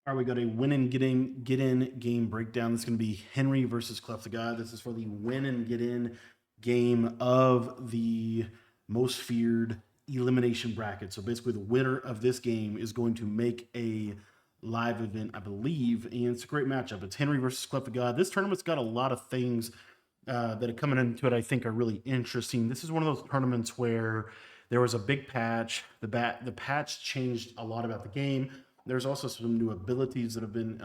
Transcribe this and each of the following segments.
All right, we got a win and get in game breakdown. This is going to be Henry versus Clef the God. This is for the win and get in game of the most feared elimination bracket. So basically, the winner of this game is going to make a live event, I believe, and it's a great matchup. It's Henry versus Clef the God. This tournament's got a lot of things that are coming into it. I think are really interesting. This is one of those tournaments where there was a big patch. The patch changed a lot about the game. There's also some new abilities that have been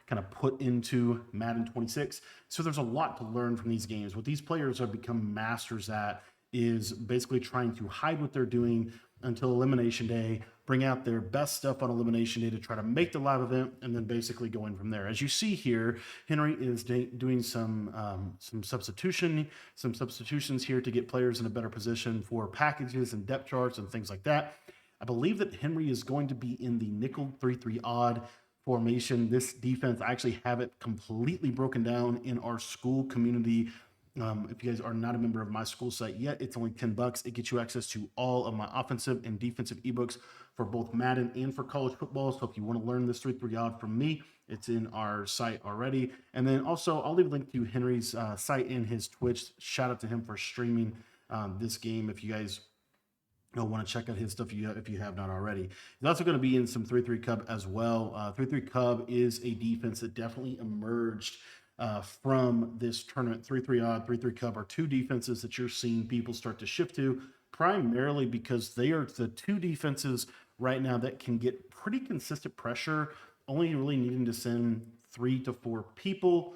kind of put into Madden 26. So there's a lot to learn from these games. What these players have become masters at is basically trying to hide what they're doing until Elimination Day, bring out their best stuff on Elimination Day to try to make the live event, and then basically going from there. As you see here, Henry is doing some substitutions here to get players in a better position for packages and depth charts and things like that. I believe that Henry is going to be in the nickel 3-3 odd formation. This defense, I actually have it completely broken down in our school community. If you guys are not a member of my school site yet, it's only $10. It gets you access to all of my offensive and defensive ebooks for both Madden and for college football. So if you want to learn this 3-3 odd from me, it's in our site already. And then also, I'll leave a link to Henry's site and his Twitch. Shout out to him for streaming this game. If you guys want to check out his stuff if you have not already. He's also going to be in some 3-3 Cub as well. 3-3 Cub is a defense that definitely emerged from this tournament. 3-3 odd, 3-3 Cub are two defenses that you're seeing people start to shift to, primarily because they are the two defenses right now that can get pretty consistent pressure, only really needing to send 3 to 4 people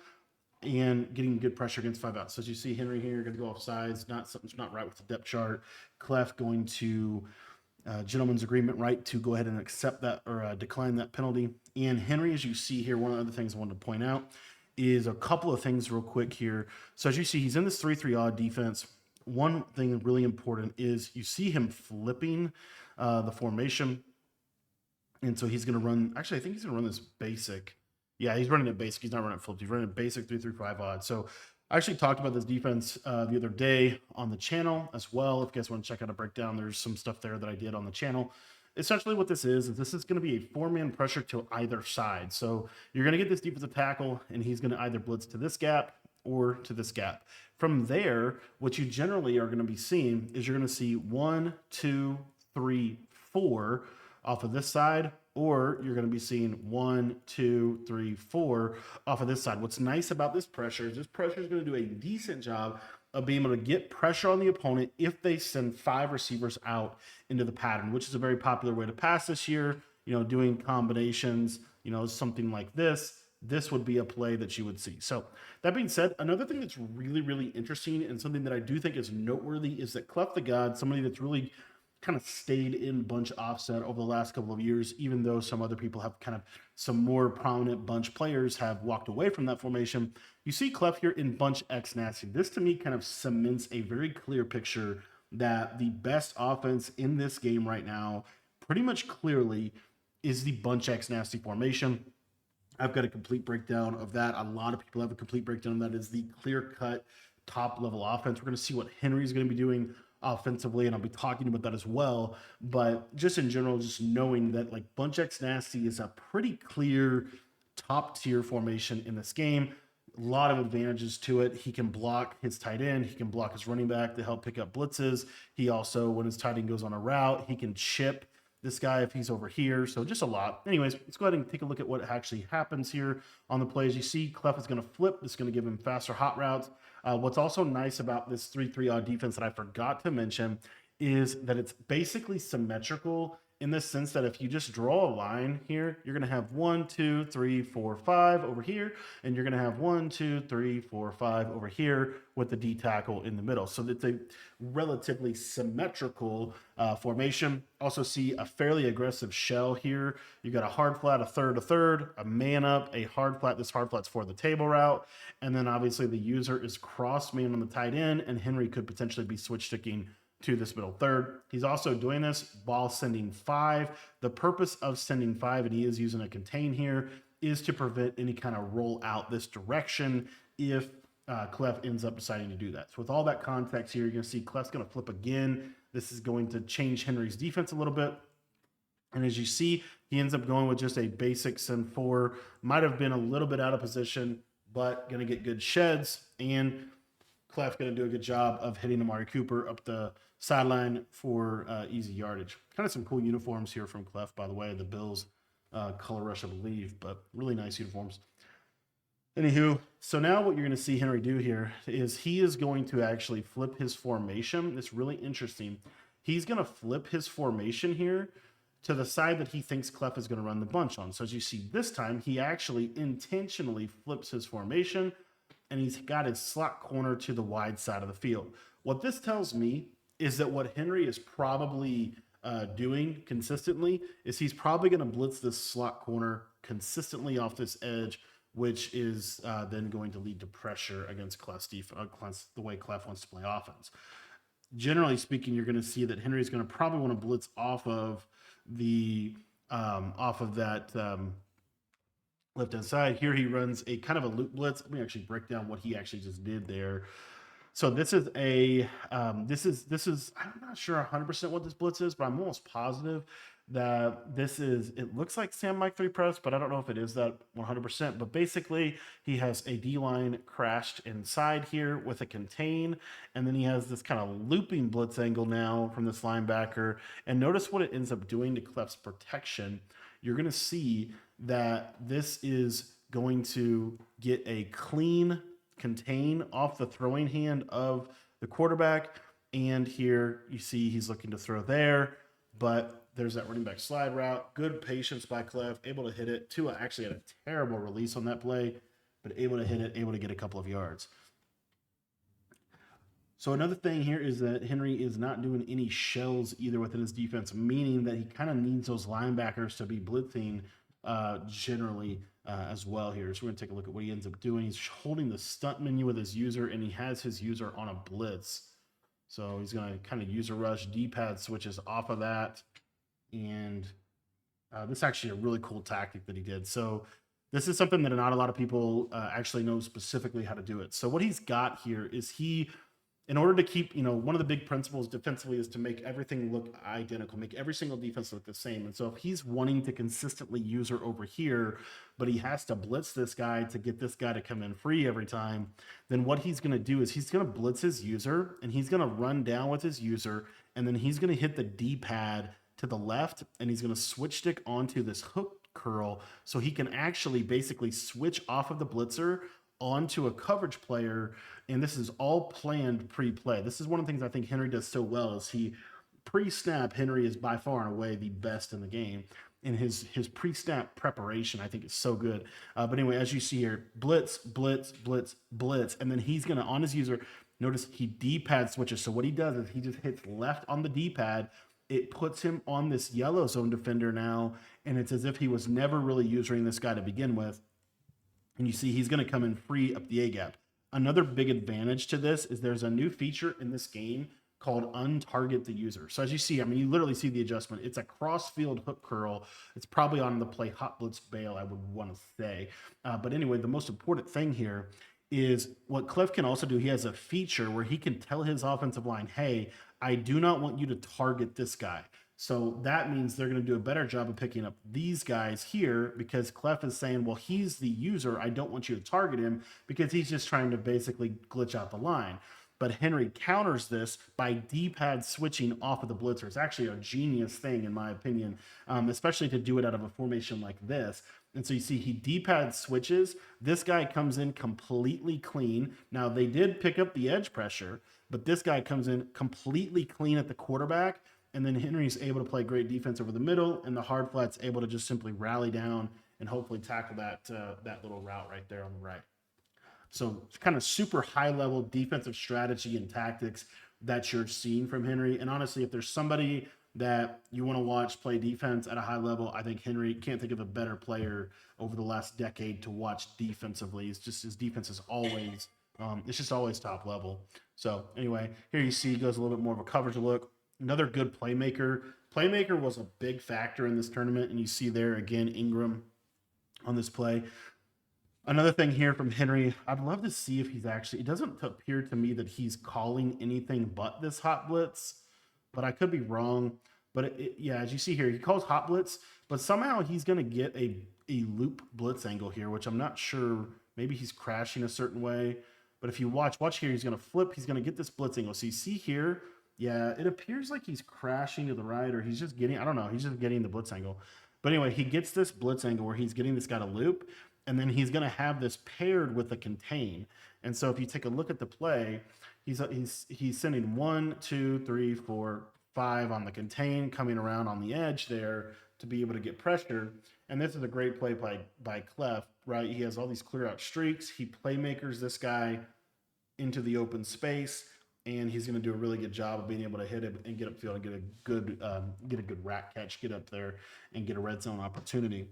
and getting good pressure against 5 outs. So as you see, Henry here going to go off sides. Something's not right with the depth chart. Clef going to gentleman's agreement right to go ahead and accept that or decline that penalty. And Henry, as you see here, one of the other things I wanted to point out is a couple of things real quick here. So as you see, he's in this 3-3 odd defense. One thing really important is you see him flipping the formation. And so he's going to run, actually, I think he's going to run this basic. Yeah, he's running it basic. He's not running it flipped. He's running a basic 3-3-5 odd. So I actually talked about this defense the other day on the channel as well. If you guys want to check out a breakdown, there's some stuff there that I did on the channel. Essentially what this is this is going to be a 4-man pressure to either side. So you're going to get this defensive tackle, and he's going to either blitz to this gap or to this gap. From there, what you generally are going to be seeing is you're going to see 1, 2, 3, 4 off of this side, or you're going to be seeing 1, 2, 3, 4 off of this side. What's nice about this pressure is going to do a decent job of being able to get pressure on the opponent if they send 5 receivers out into the pattern, which is a very popular way to pass this year. Doing combinations, something like this. This would be a play that you would see. So that being said, another thing that's really, really interesting and something that I do think is noteworthy is that Clef the God, somebody that's really kind of stayed in bunch offset over the last couple of years, even though some other people have kind of some more prominent bunch players have walked away from that formation. You see Clef here in bunch X nasty. This to me kind of cements a very clear picture that the best offense in this game right now, pretty much clearly, is the bunch X nasty formation. I've got a complete breakdown of that. A lot of people have a complete breakdown of that. Is the clear cut top level offense. We're going to see what Henry's going to be doing offensively, and I'll be talking about that as well. But just in general, just knowing that like Bunch X Nasty is a pretty clear top tier formation in this game. A lot of advantages to it. He can block his tight end. He can block his running back to help pick up blitzes. He also, when his tight end goes on a route, he can chip this guy if he's over here. So just a lot. Anyways, let's go ahead and take a look at what actually happens here on the plays. You see Clef is going to flip. It's going to give him faster hot routes. What's also nice about this 3-3 odd defense that I forgot to mention is that it's basically symmetrical in the sense that if you just draw a line here, you're going to have 1, 2, 3, 4, 5 over here, and you're going to have 1, 2, 3, 4, 5 over here with the D tackle in the middle. So it's a relatively symmetrical formation. Also see a fairly aggressive shell here. You got a hard flat, a third, a man up, a hard flat. This hard flat's for the table route, and then obviously the user is cross man on the tight end, and Henry could potentially be switch sticking to this middle third. He's also doing this while sending 5. The purpose of sending 5, and he is using a contain here, is to prevent any kind of roll out this direction if Clef ends up deciding to do that. So with all that context here, you're going to see Clef's going to flip again. This is going to change Henry's defense a little bit. And as you see, he ends up going with just a basic Sin 4. Might have been a little bit out of position, but going to get good sheds. And Clef going to do a good job of hitting Amari Cooper up the sideline for easy yardage. Kind of some cool uniforms here from Clef, by the way. The Bills color rush, I believe, but really nice uniforms. Anywho, so now what you're going to see Henry do here is he is going to actually flip his formation. It's really interesting. He's going to flip his formation here to the side that he thinks Clef is going to run the bunch on. So as you see this time, he actually intentionally flips his formation, and he's got his slot corner to the wide side of the field. What this tells me is that what Henry is probably doing consistently is he's probably going to blitz this slot corner consistently off this edge, which is then going to lead to pressure against Clef's defense, the way Clef wants to play offense. Generally speaking, you're going to see that Henry's going to probably want to blitz off of that left hand side. Here he runs a kind of a loop blitz. Let me actually break down what he actually just did there. So this is I'm not sure 100% what this blitz is, but I'm almost positive that it looks like Sam Mike 3 press, but I don't know if it is that 100%. But basically, he has a D-line crashed inside here with a contain, and then he has this kind of looping blitz angle now from this linebacker. And notice what it ends up doing to Clef's protection. You're going to see that this is going to get a clean contain off the throwing hand of the quarterback. And here you see he's looking to throw there, but there's that running back slide route. Good patience by Clef, able to hit it. Tua actually had a terrible release on that play, but able to hit it, able to get a couple of yards. So another thing here is that Henry is not doing any shells either within his defense, meaning that he kind of needs those linebackers to be blitzing generally as well here. So we're going to take a look at what he ends up doing. He's holding the stunt menu with his user, and he has his user on a blitz. So he's going to kind of user rush, D-pad switches off of that. And this is actually a really cool tactic that he did. So this is something that not a lot of people actually know specifically how to do it. So what he's got here is in order to keep, one of the big principles defensively is to make everything look identical, make every single defense look the same. And so if he's wanting to consistently user over here, but he has to blitz this guy to get this guy to come in free every time, then what he's going to do is he's going to blitz his user, and he's going to run down with his user, and then he's going to hit the D-pad to the left, and he's going to switch stick onto this hook curl so he can actually basically switch off of the blitzer onto a coverage player. And this is all planned pre-play. This is one of the things I think Henry does so well is pre-snap, Henry is by far and away the best in the game. And his pre-snap preparation, I think, is so good. But anyway, as you see here, blitz, blitz, blitz, blitz. And then he's going to, on his user, notice he D-pad switches. So what he does is he just hits left on the D-pad. It puts him on this yellow zone defender now, and it's as if he was never really using this guy to begin with. And you see he's going to come in free up the A-gap. Another big advantage to this is there's a new feature in this game called untarget the user. So as you see, you literally see the adjustment. It's a cross-field hook curl. It's probably on the play hot blitz bail, I would want to say. But anyway, the most important thing here is what Clef can also do. He has a feature where he can tell his offensive line, hey, I do not want you to target this guy. So that means they're going to do a better job of picking up these guys here because Clef is saying, well, he's the user. I don't want you to target him because he's just trying to basically glitch out the line. But Henry counters this by D-pad switching off of the blitzer. It's actually a genius thing, in my opinion, especially to do it out of a formation like this. And so you see he D-pad switches. This guy comes in completely clean. Now, they did pick up the edge pressure, but this guy comes in completely clean at the quarterback. And then Henry's able to play great defense over the middle, and the hard flat's able to just simply rally down and hopefully tackle that little route right there on the right. So it's kind of super high-level defensive strategy and tactics that you're seeing from Henry. And honestly, if there's somebody that you want to watch play defense at a high level, I think Henry, can't think of a better player over the last decade to watch defensively. It's just his defense is always, it's just always top level. So anyway, here you see he goes a little bit more of a coverage look. Another good playmaker. Playmaker was a big factor in this tournament, and you see there again Ingram on this play. Another thing here from Henry, I'd love to see if it doesn't appear to me that he's calling anything but this hot blitz, but I could be wrong. But yeah, as you see here, he calls hot blitz, but somehow he's going to get a loop blitz angle here, which I'm not sure. Maybe he's crashing a certain way. But if you watch here, he's going to flip. He's going to get this blitz angle. So you see here, yeah, it appears like he's crashing to the right, or he's just getting, I don't know, he's just getting the blitz angle. But anyway, he gets this blitz angle where he's getting this guy to loop, and then he's going to have this paired with a contain. And so if you take a look at the play, he's sending 1, 2, 3, 4, 5 on the contain, coming around on the edge there to be able to get pressure. And this is a great play by Clef, right? He has all these clear out streaks. He playmakers this guy into the open space, and he's going to do a really good job of being able to hit it and get upfield and get a good rack catch, get up there and get a red zone opportunity.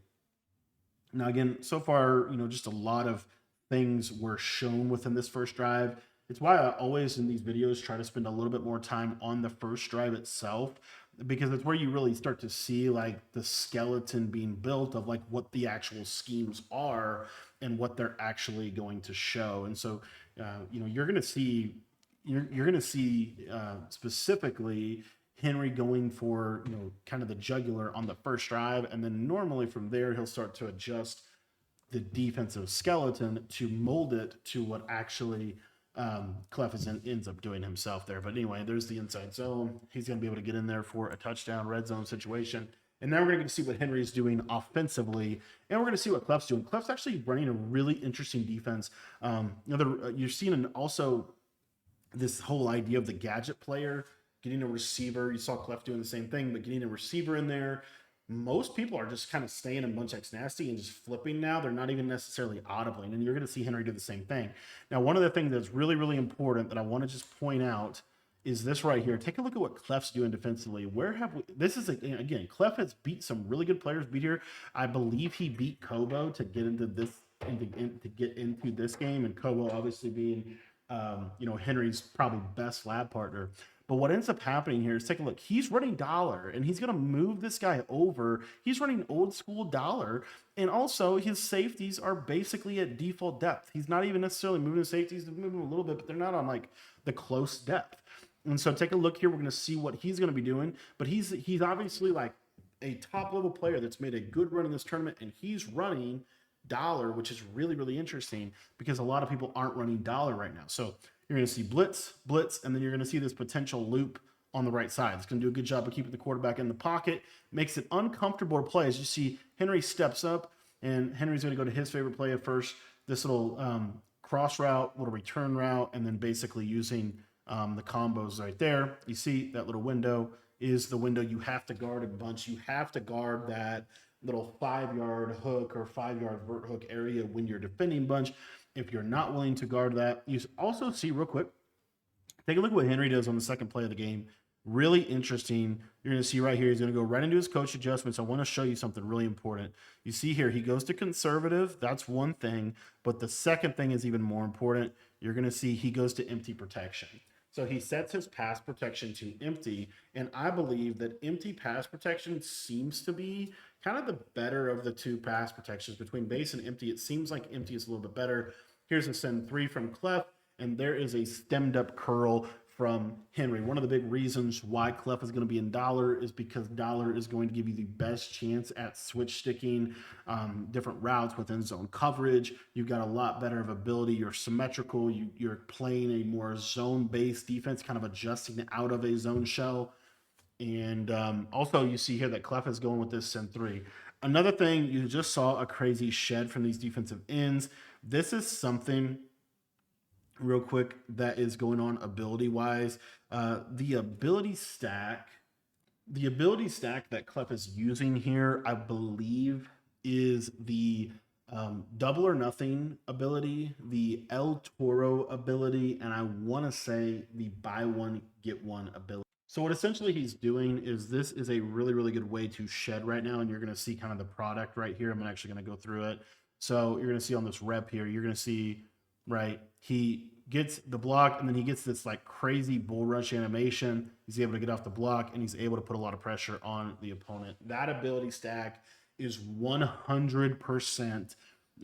Now, again, so far, just a lot of things were shown within this first drive. It's why I always in these videos try to spend a little bit more time on the first drive itself, because it's where you really start to see like the skeleton being built of like what the actual schemes are and what they're actually going to show. And so, you're going to see specifically Henry going for kind of the jugular on the first drive, and then normally from there he'll start to adjust the defensive skeleton to mold it to what actually Clef ends up doing himself there. But anyway, there's the inside zone. He's going to be able to get in there for a touchdown red zone situation. And now we're going to see what Henry's doing offensively, and we're going to see what Clef's doing. Clef's actually running a really interesting defense. You're seeing also this whole idea of the gadget player, getting a receiver. You saw Clef doing the same thing, but getting a receiver in there. Most people are just kind of staying in Bunch X Nasty and just flipping now. They're not even necessarily audibling, and you're going to see Henry do the same thing. Now, one of the things that's really, really important that I want to just point out is this right here. Take a look at what Clef's doing defensively. Where have we? This is again, Clef has beat some really good players. Beat here, I believe he beat Kobo to get into this to get into this game, and Kobo obviously being Henry's probably best lab partner. But what ends up happening here is take a look. He's running dollar, and he's going to move this guy over. He's running old school dollar, and also his safeties are basically at default depth. He's not even necessarily moving the safeties. He's moving a little bit, but they're not on like the close depth. And so take a look here. We're going to see what he's going to be doing. But he's obviously like a top level player that's made a good run in this tournament, and he's running dollar, which is really, really interesting because a lot of people aren't running dollar right now. So you're going to see blitz, and then you're going to see this potential loop on the right side. It's going to do a good job of keeping the quarterback in the pocket, makes it uncomfortable to play. As you see, Henry steps up, and Henry's going to go to his favorite play at first, this little cross route, little return route, and then basically using the combos right there. You see that little window is the window you have to guard a bunch. You have to guard that little 5-yard hook or 5-yard vert hook area when you're defending bunch. If you're not willing to guard that, you also see real quick, take a look at what Henry does on the second play of the game. Really interesting. You're going to see right here, he's going to go right into his coach adjustments. I want to show you something really important. You see here, he goes to conservative. That's one thing. But the second thing is even more important. You're going to see he goes to empty protection. So he sets his pass protection to empty, and I believe that empty pass protection seems to be kind of the better of the two pass protections. Between base and empty, it seems like empty is a little bit better. Here's a send 3 from Clef, and there is a stemmed up curl from Henry. One of the big reasons why Clef is going to be in dollar is because dollar is going to give you the best chance at switch sticking different routes within zone coverage. You've got a lot better of ability. You're symmetrical. You're playing a more zone-based defense, kind of adjusting out of a zone shell. And also you see here that Clef is going with this send 3. Another thing, you just saw a crazy shed from these defensive ends. This is something real quick that is going on ability wise. The ability stack that Clef is using here, I believe, is the double or nothing ability, the El Toro ability, and I want to say the buy one get one ability. So what essentially he's doing is this is a really, really good way to shed right now, and you're going to see kind of the product right here. I'm actually going to go through it. So you're going to see on this rep here, you're going to see, right, he gets the block, and then he gets this like crazy bull rush animation. He's able to get off the block, and he's able to put a lot of pressure on the opponent. That ability stack is 100%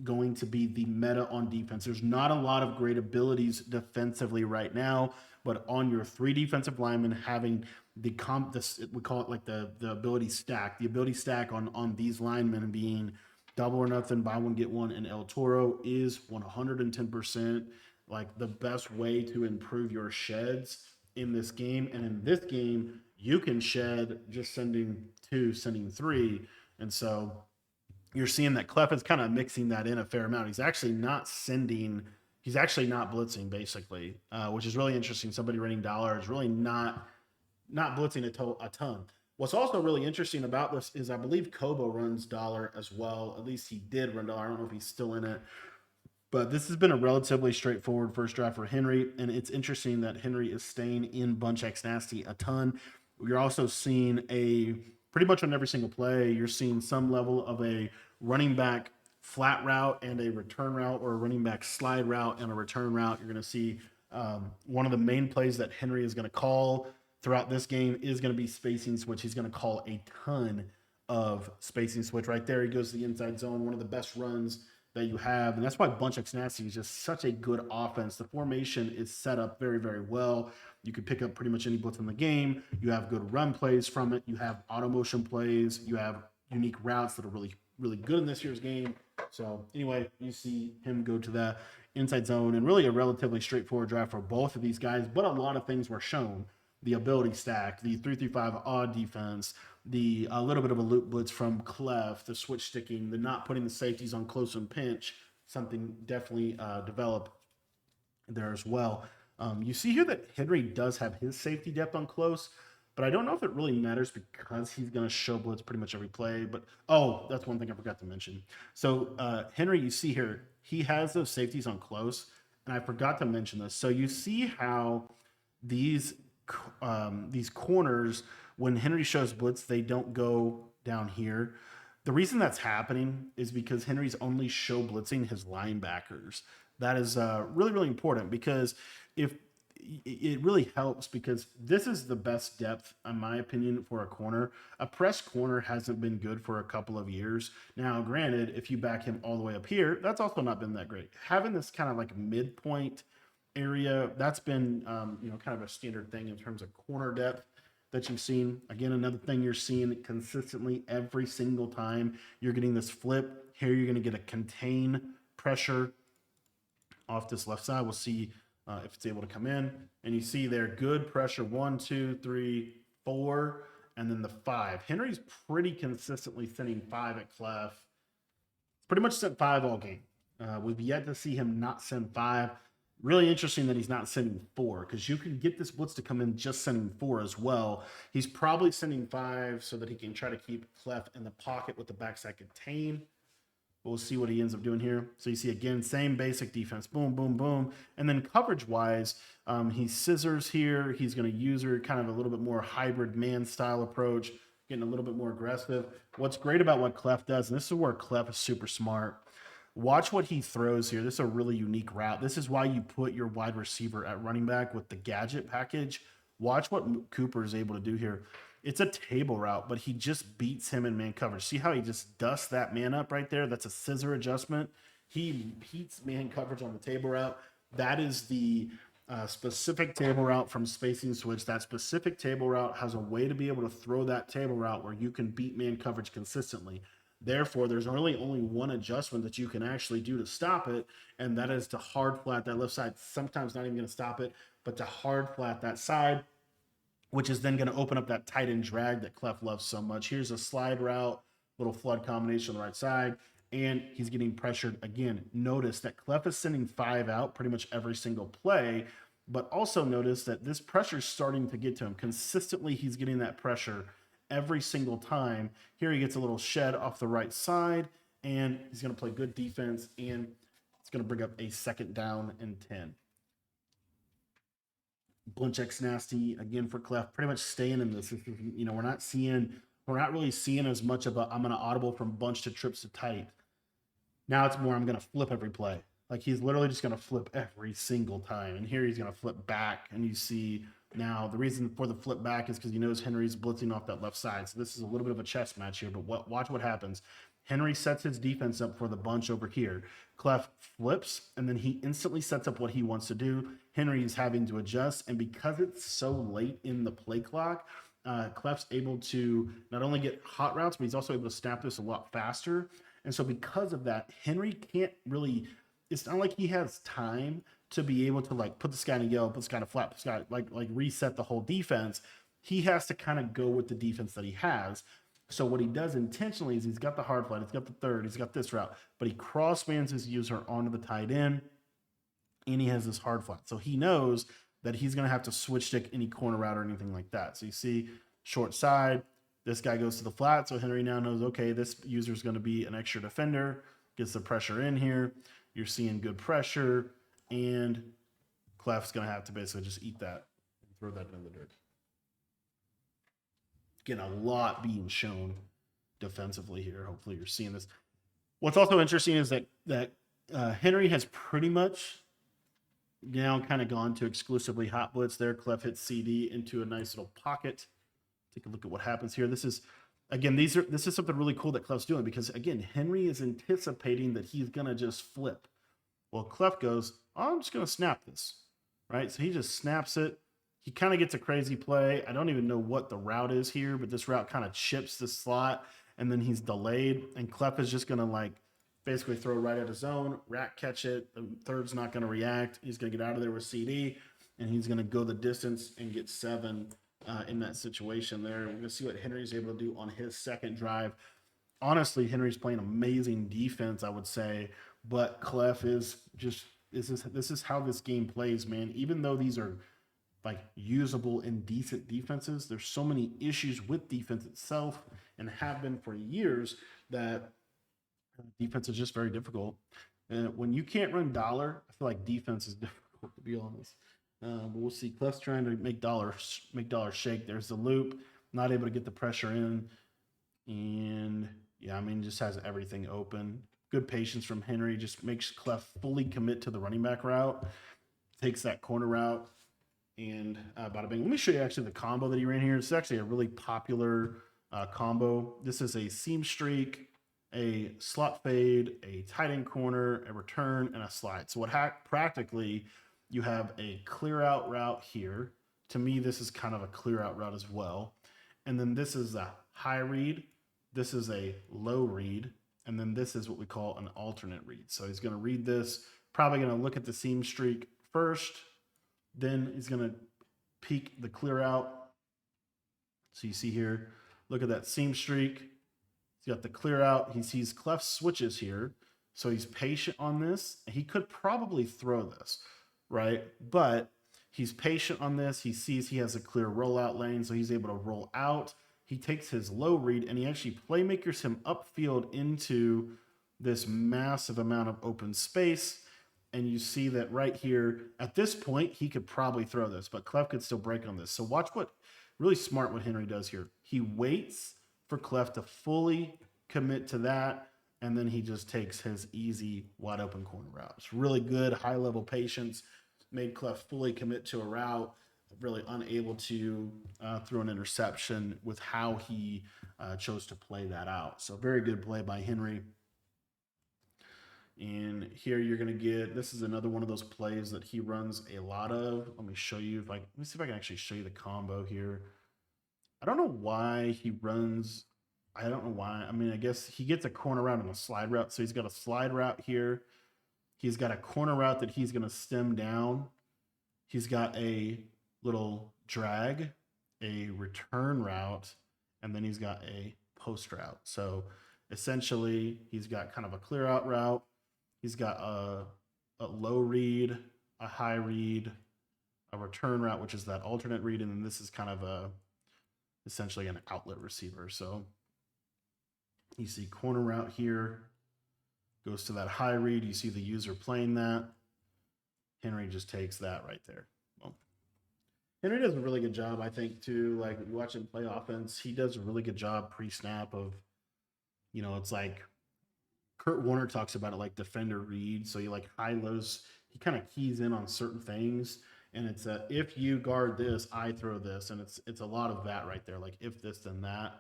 going to be the meta on defense. There's not a lot of great abilities defensively right now, but on your 3 defensive linemen, having we call it like the ability stack. The ability stack on these linemen being double or nothing, buy one get one, and El Toro is 110% like the best way to improve your sheds in this game. And in this game, you can shed just sending two, sending three, and so you're seeing that Clef is kind of mixing that in a fair amount. He's actually not sending. He's actually not blitzing, basically, which is really interesting. Somebody running dollar is really not blitzing a ton. What's also really interesting about this is I believe Kobo runs dollar as well. At least he did run dollar. I don't know if he's still in it. But this has been a relatively straightforward first draft for Henry, and it's interesting that Henry is staying in Bunch X Nasty a ton. You're also seeing a pretty much on every single play, you're seeing some level of a running back flat route and a return route, or a running back slide route and a return route. You're going to see one of the main plays that Henry is going to call throughout this game is going to be spacing switch. He's going to call a ton of spacing switch. Right there, he goes to the inside zone, one of the best runs that you have. And that's why Bunch X Nasty is just such a good offense. The formation is set up very, very well. You could pick up pretty much any blitz in the game. You have good run plays from it. You have auto motion plays. You have unique routes that are really, really good in this year's game. So anyway, you see him go to the inside zone, and really a relatively straightforward draft for both of these guys. But a lot of things were shown. The ability stack, the 3-3-5 odd defense, the a little bit of a loop blitz from Clef, the switch sticking, the not putting the safeties on close and pinch, something definitely developed there as well. You see here that Henry does have his safety depth on close, but I don't know if it really matters because he's going to show blitz pretty much every play. But that's one thing I forgot to mention. So Henry, you see here, he has those safeties on close, and I forgot to mention this. So you see how these corners, when Henry shows blitz, they don't go down here. The reason that's happening is because Henry's only show blitzing his linebackers. That is really, really important, because if it really helps, because this is the best depth, in my opinion, for a corner. A press corner hasn't been good for a couple of years. Now, granted, if you back him all the way up here, that's also not been that great. Having this kind of like midpoint area, that's been kind of a standard thing in terms of corner depth that you've seen. Again, another thing you're seeing consistently every single time, you're getting this flip. Here you're going to get a contain pressure off this left side. We'll see if it's able to come in. And you see there, good pressure, 1, 2, 3, 4, and then the 5. Henry's pretty consistently sending 5 at Clef. It's pretty much sent 5 all game. We've yet to see him not send 5. Really interesting that he's not sending 4, because you can get this blitz to come in just sending 4 as well. He's probably sending 5 so that he can try to keep Clef in the pocket with the backside contain. We'll see what he ends up doing here. So you see, again, same basic defense. Boom, boom, boom. And then coverage-wise, he scissors here. He's going to use her kind of a little bit more hybrid man-style approach, getting a little bit more aggressive. What's great about what Clef does, and this is where Clef is super smart, watch what he throws here. This is a really unique route. This is why you put your wide receiver at running back with the gadget package. Watch what Cooper is able to do here. It's a table route, but he just beats him in man coverage. See how he just dusts that man up right there? That's a scissor adjustment. He beats man coverage on the table route. That is the specific table route from Spacing Switch. That specific table route has a way to be able to throw that table route where you can beat man coverage consistently. Therefore, there's really only one adjustment that you can actually do to stop it, and that is to hard flat that left side. Sometimes not even going to stop it, but to hard flat that side, which is then going to open up that tight end drag that Clef loves so much. Here's a slide route, little flood combination on the right side, and he's getting pressured again. Notice that Clef is sending 5 out pretty much every single play, but also notice that this pressure is starting to get to him. Consistently, he's getting that pressure every single time. Here he gets a little shed off the right side, and he's going to play good defense, and it's going to bring up a 2nd down and 10. Bunch X Nasty again for Clef, pretty much staying in this. We're not really seeing as much of a I'm going to audible from bunch to trips to tight. Now it's more I'm going to flip every play. Like he's literally just going to flip every single time. And here he's going to flip back, and you see now the reason for the flip back is because he knows Henry's blitzing off that left side. So this is a little bit of a chess match here, but watch what happens. Henry sets his defense up for the bunch over here. Clef flips, and then he instantly sets up what he wants to do. Henry is having to adjust, and because it's so late in the play clock, Clef's able to not only get hot routes, but he's also able to snap this a lot faster. And so because of that, Henry can't really, it's not like he has time to be able to like put this guy in a yellow, put this guy in a flat, put this guy like reset the whole defense. He has to kind of go with the defense that he has. So what he does intentionally is he's got the hard flat, he's got the third, he's got this route, but he crossbands his user onto the tight end, and he has this hard flat. So he knows that he's going to have to switch stick any corner route or anything like that. So you see short side, this guy goes to the flat. So Henry now knows, okay, this user is going to be an extra defender, gets the pressure in here. You're seeing good pressure, and Clef's going to have to basically just eat that and throw that in the dirt. Again, a lot being shown defensively here. Hopefully you're seeing this. What's also interesting is that Henry has pretty much now kind of gone to exclusively hot blitz there. Clef hits CD into a nice little pocket. Take a look at what happens here. This is, again, this is something really cool that Clef's doing, because again, Henry is anticipating that he's going to just flip. Well, Clef goes, oh, I'm just going to snap this, right? So he just snaps it. He kind of gets a crazy play. I don't even know what the route is here, but this route kind of chips the slot, and then he's delayed, and Clef is just going to like basically throw right at his zone, rack catch it. The third's not going to react. He's going to get out of there with CD, and he's going to go the distance and get 7 in that situation there. We're going to see what Henry's able to do on his second drive. Honestly, Henry's playing amazing defense, I would say, but Clef is just, this is how this game plays, man. Even though these are like usable and decent defenses, there's so many issues with defense itself, and have been for years, that defense is just very difficult. And when you can't run dollar, I feel like defense is difficult, to be honest. But we'll see. Clef's trying to make dollar shake. There's the loop, not able to get the pressure in, and yeah, I mean, just has everything open. Good patience from Henry. Just makes Clef fully commit to the running back route. Takes that corner route, and bada bing. Let me show you actually the combo that he ran here. It's actually a really popular combo. This is a seam streak, a slot fade, a tight end corner, a return, and a slide. So what practically, you have a clear out route here. To me, this is kind of a clear out route as well. And then this is a high read. This is a low read. And then this is what we call an alternate read. So he's going to read this, probably going to look at the seam streak first. Then he's going to peek the clear out. So you see here, look at that seam streak. He's got the clear out. He sees Clef switches here. So he's patient on this. He could probably throw this, right? But he's patient on this. He sees he has a clear rollout lane, so he's able to roll out. He takes his low read, and he actually playmakers him upfield into this massive amount of open space. And you see that right here, at this point, he could probably throw this, but Clef could still break on this. So watch what, really smart what Henry does here. He waits for Clef to fully commit to that, and then he just takes his easy wide open corner route. It's really good, high level patience, made Clef fully commit to a route, really unable to throw an interception with how he chose to play that out. So very good play by Henry. And here you're going to get, this is another one of those plays that he runs a lot of. Let me show you, let me see if I can actually show you the combo here. I don't know why he runs, I don't know why. I mean, I guess he gets a corner route and a slide route. So he's got a slide route here. He's got a corner route that he's going to stem down. He's got a little drag, a return route, and then he's got a post route. So essentially, he's got kind of a clear out route. He's got a low read, a high read, a return route, which is that alternate read, and then this is kind of essentially an outlet receiver. So you see corner route here, goes to that high read. You see the user playing that. Henry just takes that right there. Well, Henry does a really good job, I think, too. Like, you watch him play offense, he does a really good job pre-snap of, you know, it's like Kurt Warner talks about it like defender read. So you like high lows, he kind of keys in on certain things. And it's if you guard this, I throw this. And it's a lot of that right there. Like if this, then that.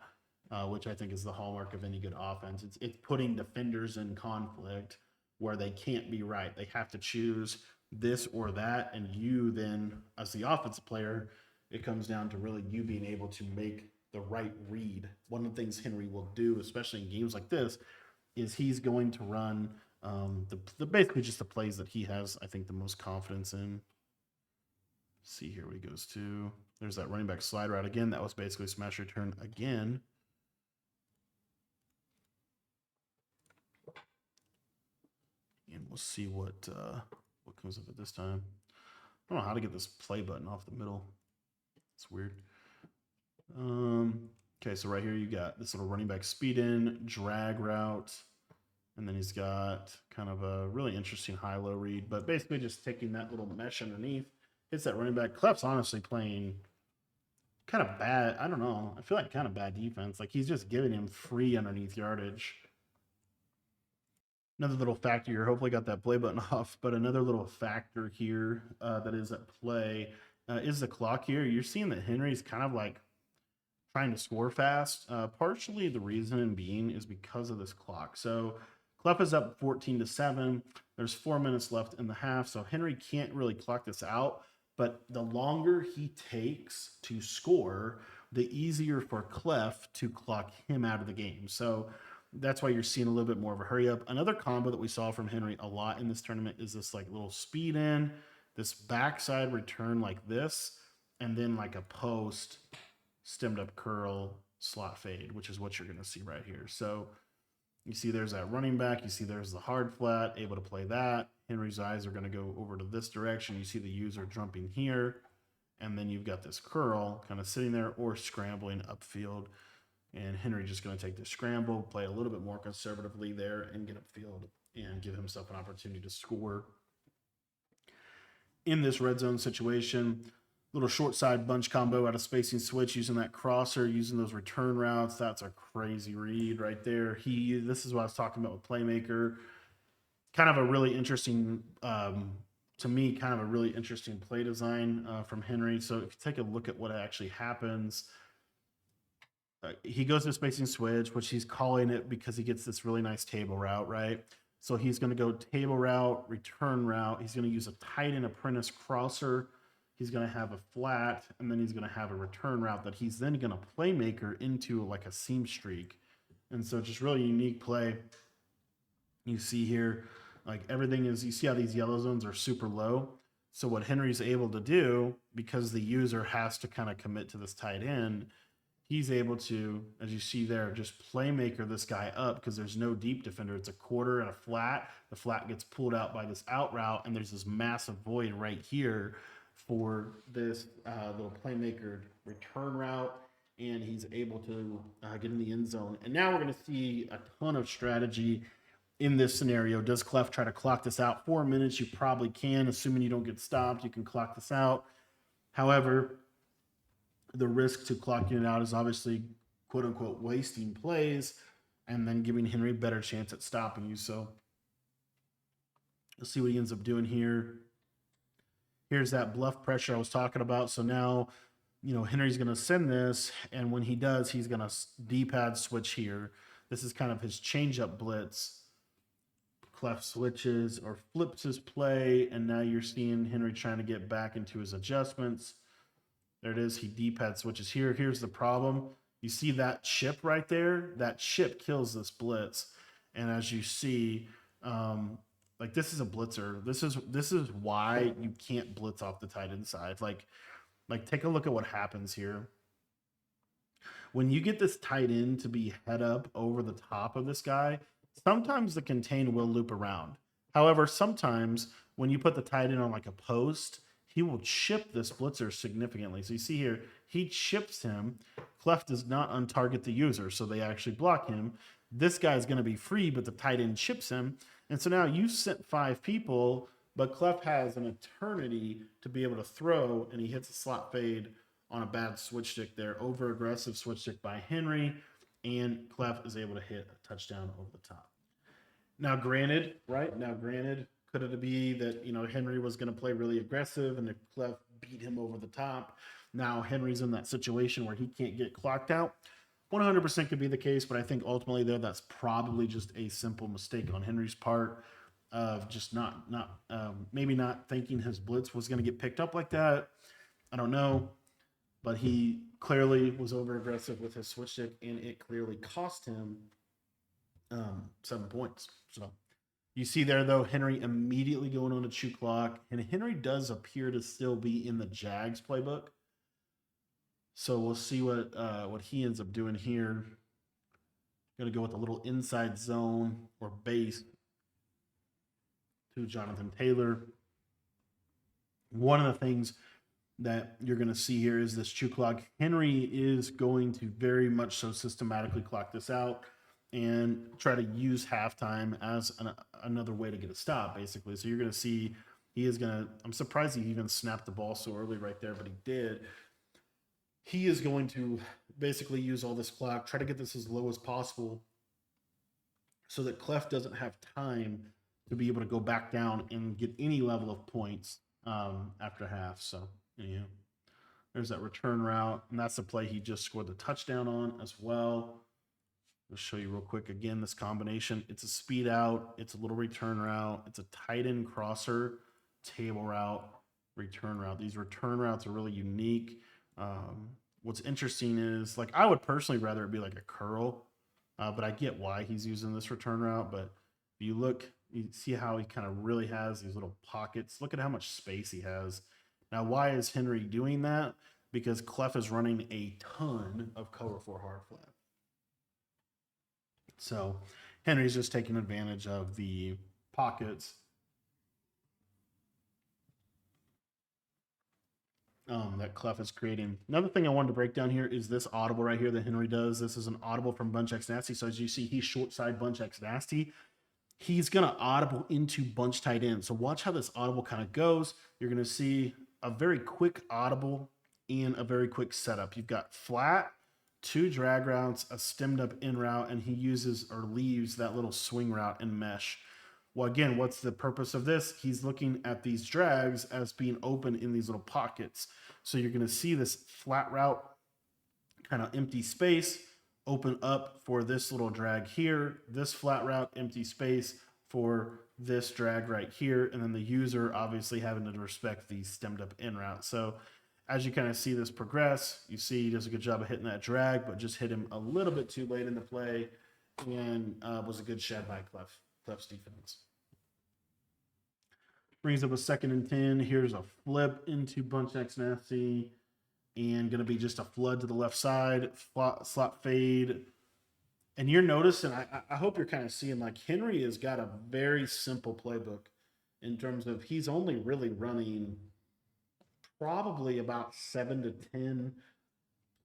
which I think is the hallmark of any good offense. It's putting defenders in conflict where they can't be right. They have to choose this or that, and you then, as the offensive player, it comes down to really you being able to make the right read. One of the things Henry will do, especially in games like this, is he's going to run basically just the plays that he has, I think, the most confidence in. Let's see here what he goes to. There's that running back slide route again. That was basically smash return again. And we'll see what comes of it this time. I don't know how to get this play button off the middle. It's weird. Okay, so right here you got this little running back speed in, drag route, and then he's got kind of a really interesting high-low read, but basically just taking that little mesh underneath, hits that running back. Clef's honestly playing kind of bad. I don't know. I feel like kind of bad defense. Like he's just giving him free underneath yardage. Another little factor here, hopefully got that play button off, but another little factor here that is at play is the clock here. You're seeing that Henry's kind of like trying to score fast. Partially the reason being is because of this clock. So Clef is up 14-7. There's 4 minutes left in the half, so Henry can't really clock this out. But the longer he takes to score, the easier for Clef to clock him out of the game. So that's why you're seeing a little bit more of a hurry up. Another combo that we saw from Henry a lot in this tournament is this like little speed in, this backside return like this, and then like a post stemmed up curl slot fade, which is what you're going to see right here. So you see there's that running back. You see there's the hard flat, able to play that. Henry's eyes are going to go over to this direction. You see the user jumping here, and then you've got this curl kind of sitting there or scrambling upfield. And Henry just going to take the scramble, play a little bit more conservatively there, and get upfield and give himself an opportunity to score. In this red zone situation, little short side bunch combo out of spacing switch using that crosser, using those return routes. That's a crazy read right there. This is what I was talking about with Playmaker. Kind of a really interesting, to me, kind of a really interesting play design from Henry. So if you take a look at what actually happens, he goes to spacing switch, which he's calling it because he gets this really nice table route, right? So he's going to go table route, return route. He's going to use a tight end apprentice crosser. He's going to have a flat, and then he's going to have a return route that he's then going to playmaker into like a seam streak. And so just really unique play. You see here, like everything is, you see how these yellow zones are super low. So what Henry's able to do, because the user has to kind of commit to this tight end, he's able to, as you see there, just playmaker this guy up because there's no deep defender. It's a quarter and a flat. The flat gets pulled out by this out route, and there's this massive void right here for this little playmaker return route, and he's able to get in the end zone. And now we're going to see a ton of strategy in this scenario. Does Clef try to clock this out? 4 minutes, you probably can, assuming you don't get stopped. You can clock this out. However, the risk to clocking it out is obviously, quote unquote, wasting plays and then giving Henry a better chance at stopping you. So let's see what he ends up doing here. Here's that bluff pressure I was talking about. So now, Henry's going to send this, and when he does, he's going to D-pad switch here. This is kind of his change-up blitz. Clef switches or flips his play, and now you're seeing Henry trying to get back into his adjustments. There it is. He D-pad switches here. Here's the problem. You see that chip right there? That chip kills this blitz. And as you see, like this is a blitzer. This is why you can't blitz off the tight end side. Like take a look at what happens here. When you get this tight end to be head up over the top of this guy, sometimes the contain will loop around. However, sometimes when you put the tight end on like a post, he will chip this blitzer significantly. So you see here, he chips him. Clef does not untarget the user, so they actually block him. This guy's going to be free, but the tight end chips him. And so now you sent 5 people, but Clef has an eternity to be able to throw, and he hits a slot fade on a bad switch stick there. Over-aggressive switch stick by Henry, and Clef is able to hit a touchdown over the top. Now, granted, could it be that, Henry was going to play really aggressive and if Clef beat him over the top? Now Henry's in that situation where he can't get clocked out. 100% could be the case, but I think ultimately though that's probably just a simple mistake on Henry's part of just not maybe not thinking his blitz was going to get picked up like that. I don't know, but he clearly was over aggressive with his switch stick, and it clearly cost him 7 points. So you see there though, Henry immediately going on a chew clock, and Henry does appear to still be in the Jags playbook. So we'll see what he ends up doing here. Going to go with a little inside zone or base to Jonathan Taylor. One of the things that you're going to see here is this chew clock. Henry is going to very much so systematically clock this out and try to use halftime as another way to get a stop, basically. So you're going to see he is going to, I'm surprised he even snapped the ball so early right there, but he did. He is going to basically use all this clock, try to get this as low as possible so that Clef doesn't have time to be able to go back down and get any level of points after half. So, anyhow, there's that return route, and that's the play he just scored the touchdown on as well. I'll show you real quick again this combination. It's a speed out, it's a little return route, it's a tight end crosser, table route, return route. These return routes are really unique. What's interesting is, like, I would personally rather it be like a curl, but I get why he's using this return route. But if you look, you see how he kind of really has these little pockets. Look at how much space he has. Now, why is Henry doing that? Because Clef is running a ton of cover 4 hard flat. So Henry's just taking advantage of the pockets that Clef is creating. Another thing I wanted to break down here is this audible right here that Henry does. This is an audible from Bunch X Nasty. So as you see, he's short side Bunch X Nasty. He's going to audible into bunch tight end. So watch how this audible kind of goes. You're going to see a very quick audible and a very quick setup. You've got flat, 2 drag routes, a stemmed up in route, and he uses or leaves that little swing route and mesh. Well, again, what's the purpose of this? He's looking at these drags as being open in these little pockets. So you're going to see this flat route, kind of empty space, open up for this little drag here, this flat route, empty space for this drag right here, and then the user obviously having to respect the stemmed up in route. So as you kind of see this progress, you see he does a good job of hitting that drag, but just hit him a little bit too late in the play, and was a good shed by Clef's defense. Brings up a 2nd and 10. Here's a flip into Bunch X Nasty, and going to be just a flood to the left side, slot fade. And you're noticing, I hope you're kind of seeing, like, Henry has got a very simple playbook in terms of he's only really running probably about 7 to 10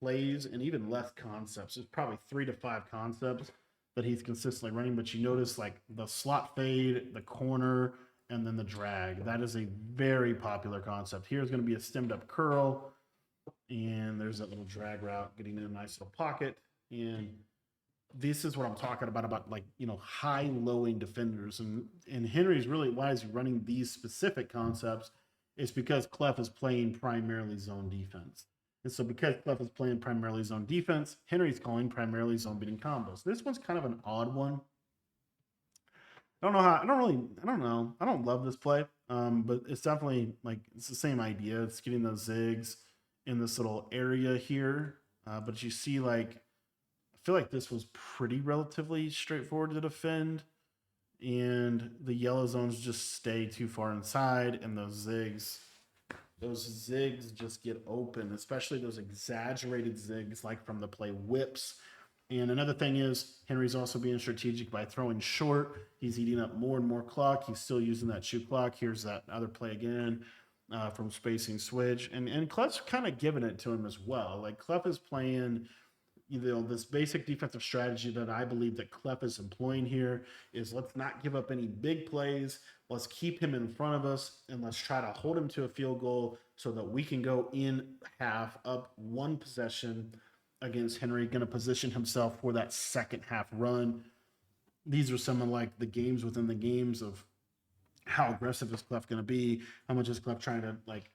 plays and even less concepts. There's probably 3 to 5 concepts that he's consistently running, but you notice, like, the slot fade, the corner, and then the drag. That is a very popular concept. Here's going to be a stemmed up curl, and there's that little drag route getting in a nice little pocket. And this is what I'm talking about like, you know, high-lowing defenders. And Henry's really, why is he running these specific concepts? It's because Clef is playing primarily zone defense. And so because Clef is playing primarily zone defense, Henry's calling primarily zone beating combos. This one's kind of an odd one. I don't love this play, but it's definitely, like, it's the same idea. It's getting those zigs in this little area here. But you see, like, I feel like this was pretty relatively straightforward to defend, and the yellow zones just stay too far inside, and those zigs just get open, especially those exaggerated zigs like from the play whips. And another thing is Henry's also being strategic by throwing short. He's eating up more and more clock. He's still using that shoot clock. Here's that other play again from spacing switch. And Clef's kind of giving it to him as well. Like, Clef is playing, you know, this basic defensive strategy that I believe that Clef is employing here is, let's not give up any big plays. Let's keep him in front of us, and let's try to hold him to a field goal so that we can go in half up 1 possession against Henry, going to position himself for that second half run. These are some of, like, the games within the games of how aggressive is Clef going to be, how much is Clef trying to, like,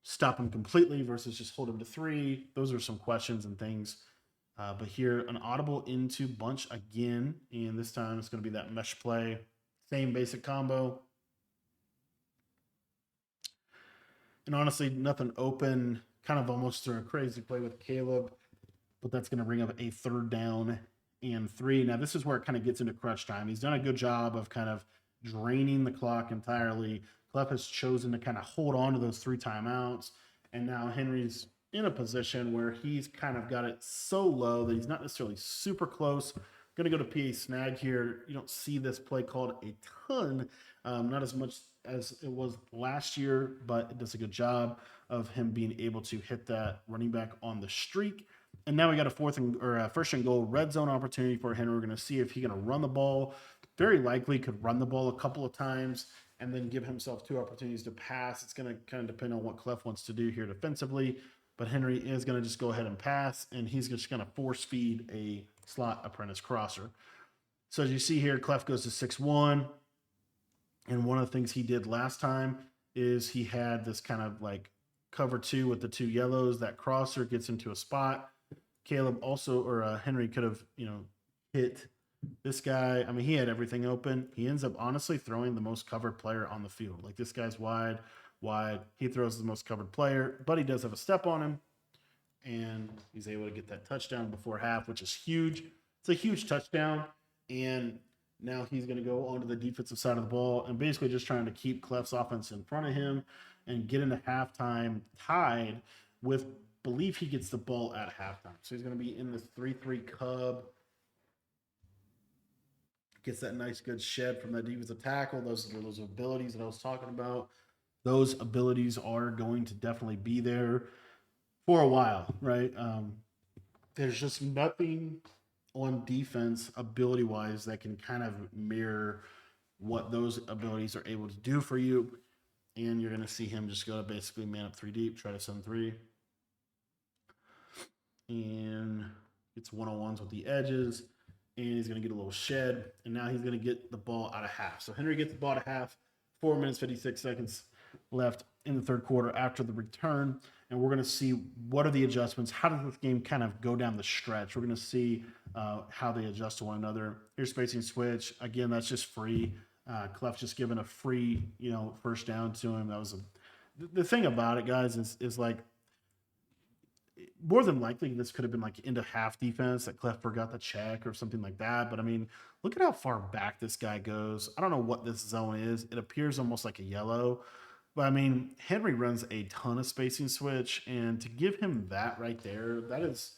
stop him completely versus just hold him to 3. Those are some questions and things But here, an audible into bunch again, and this time it's going to be that mesh play. Same basic combo. And honestly, nothing open. Kind of almost through a crazy play with Caleb, but that's going to bring up a 3rd down and 3. Now, this is where it kind of gets into crunch time. He's done a good job of kind of draining the clock entirely. Clef has chosen to kind of hold on to those 3 timeouts. And now Henry's in a position where he's kind of got it so low that he's not necessarily super close. Going to go to PA snag here. You don't see this play called a ton, not as much as it was last year, but it does a good job of him being able to hit that running back on the streak. And now we got a 1st and goal red zone opportunity for Henry. We're going to see if he's going to run the ball. Very likely could run the ball a couple of times and then give himself 2 opportunities to pass. It's going to kind of depend on what Clef wants to do here defensively. But Henry is going to just go ahead and pass, and he's just going to force feed a slot apprentice crosser. So as you see here, Clef goes to 6-1. And one of the things he did last time is he had this kind of like cover 2 with the 2 yellows. That crosser gets into a spot. Caleb also, or Henry could have, hit this guy. I mean, he had everything open. He ends up honestly throwing the most covered player on the field. Like, this guy's wide. He throws the most covered player, but he does have a step on him, and he's able to get that touchdown before half, which is huge. It's a huge touchdown, and now he's going to go onto the defensive side of the ball and basically just trying to keep Clef's offense in front of him and get into halftime tied with believe he gets the ball at halftime. So he's going to be in this 3-3 Cub. Gets that nice good shed from that defensive tackle. Those abilities that I was talking about. Those abilities are going to definitely be there for a while, right? There's just nothing on defense ability-wise that can kind of mirror what those abilities are able to do for you. And you're going to see him just go to basically man up 3 deep, try to send 3. And it's 1-on-1s with the edges. And he's going to get a little shed. And now he's going to get the ball out of half. So Henry gets the ball out of half. 4 minutes, 56 seconds left in the 3rd quarter after the return. And we're going to see what are the adjustments. How does this game kind of go down the stretch? We're going to see how they adjust to one another. Here's spacing switch. Again, that's just free. Clef just giving a free, 1st down to him. That was the thing about it, guys, is like, more than likely this could have been like into half defense that Clef forgot the check or something like that. But I mean, look at how far back this guy goes. I don't know what this zone is. It appears almost like a yellow. But I mean, Henry runs a ton of spacing switch, and to give him that right there, that is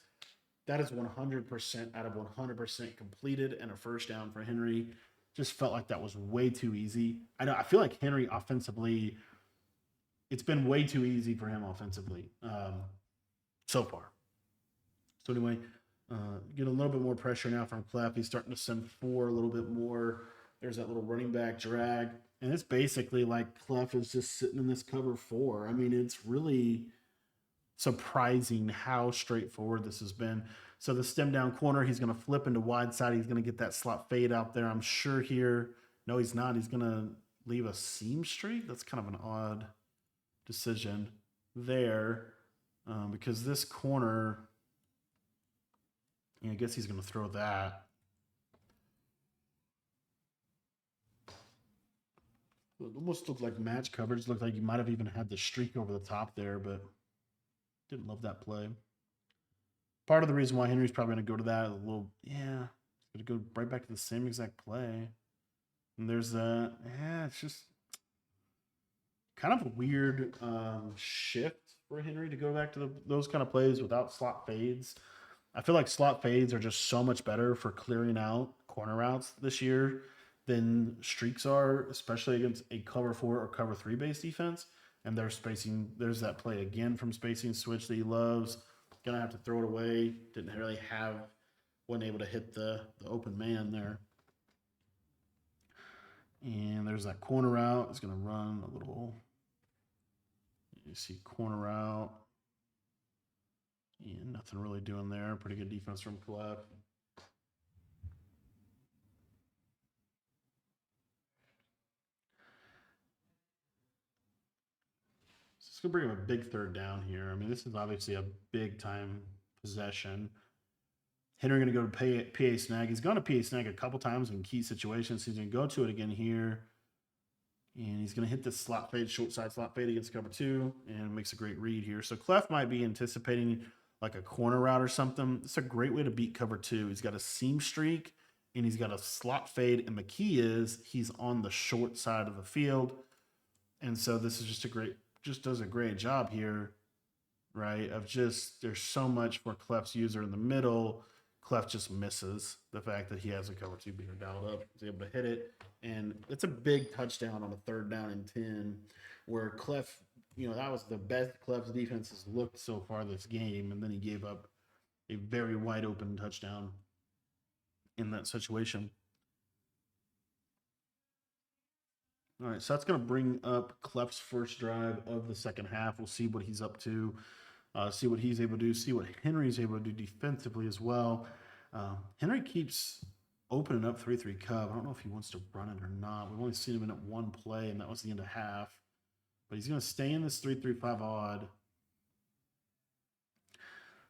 100% out of 100% completed and a 1st down for Henry. Just felt like that was way too easy. I feel like Henry offensively, it's been way too easy for him offensively so far. So anyway, get a little bit more pressure now from Clef. He's starting to send 4 a little bit more. There's that little running back drag. And it's basically like Clef is just sitting in this cover 4. I mean, it's really surprising how straightforward this has been. So the stem down corner, he's going to flip into wide side. He's going to get that slot fade out there, I'm sure here. No, he's not. He's going to leave a seam streak. That's kind of an odd decision there because this corner, I guess he's going to throw that. It almost looked like match coverage. Looked like you might have even had the streak over the top there, but didn't love that play. Part of the reason why Henry's probably going to go to that going to go right back to the same exact play. And there's that. Yeah, it's just kind of a weird shift for Henry to go back to those kind of plays without slot fades. I feel like slot fades are just so much better for clearing out corner routes this year than streaks are, especially against a cover 4 or cover 3 base defense. And there's that play again from spacing switch that he loves. Gonna have to throw it away. Wasn't able to hit the open man there. And there's that corner route. He's gonna run a little. You see corner route. And nothing really doing there. Pretty good defense from Clef. It's going to bring him a big 3rd down here. I mean, this is obviously a big time possession. Henry going to go to PA snag. He's gone to PA snag a couple times in key situations. He's going to go to it again here. And he's going to hit this slot fade, short side slot fade against cover 2, and makes a great read here. So Clef might be anticipating like a corner route or something. It's a great way to beat cover 2. He's got a seam streak, and he's got a slot fade, and the key is he's on the short side of the field. And so this is just does a great job here, right? Of just, there's so much for Clef's user in the middle. Clef just misses the fact that he has a cover 2 beater dialed up. He's able to hit it. And it's a big touchdown on a 3rd down and 10, where Clef, that was the best Clef's defense has looked so far this game. And then he gave up a very wide open touchdown in that situation. All right, so that's going to bring up Clef's first drive of the second half. We'll see what he's up to, see what he's able to do, see what Henry's able to do defensively as well. Henry keeps opening up 3-3 Cub. I don't know if he wants to run it or not. We've only seen him in it one play, and that was the end of half. But he's going to stay in this 3-3-5 odd.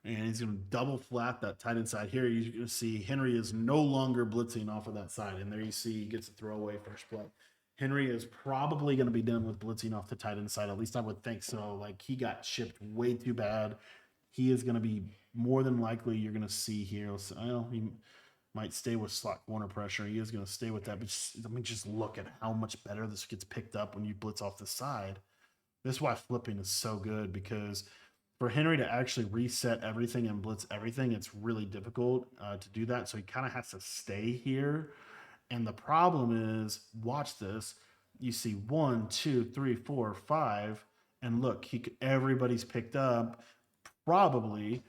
And he's going to double flat that tight end side here. You're going to see Henry is no longer blitzing off of that side. And there you see he gets a throwaway first play. Henry is probably going to be done with blitzing off the tight end side. At least I would think so. Like, he got shipped way too bad. He is going to be more than likely, you're going to see here. He might stay with slot corner pressure. He is going to stay with that. But just look at how much better this gets picked up when you blitz off the side. This is why flipping is so good, because for Henry to actually reset everything and blitz everything, it's really difficult to do that. So he kind of has to stay here. And the problem is, watch this. You see 1, 2, 3, 4, 5, and look, everybody's picked up, probably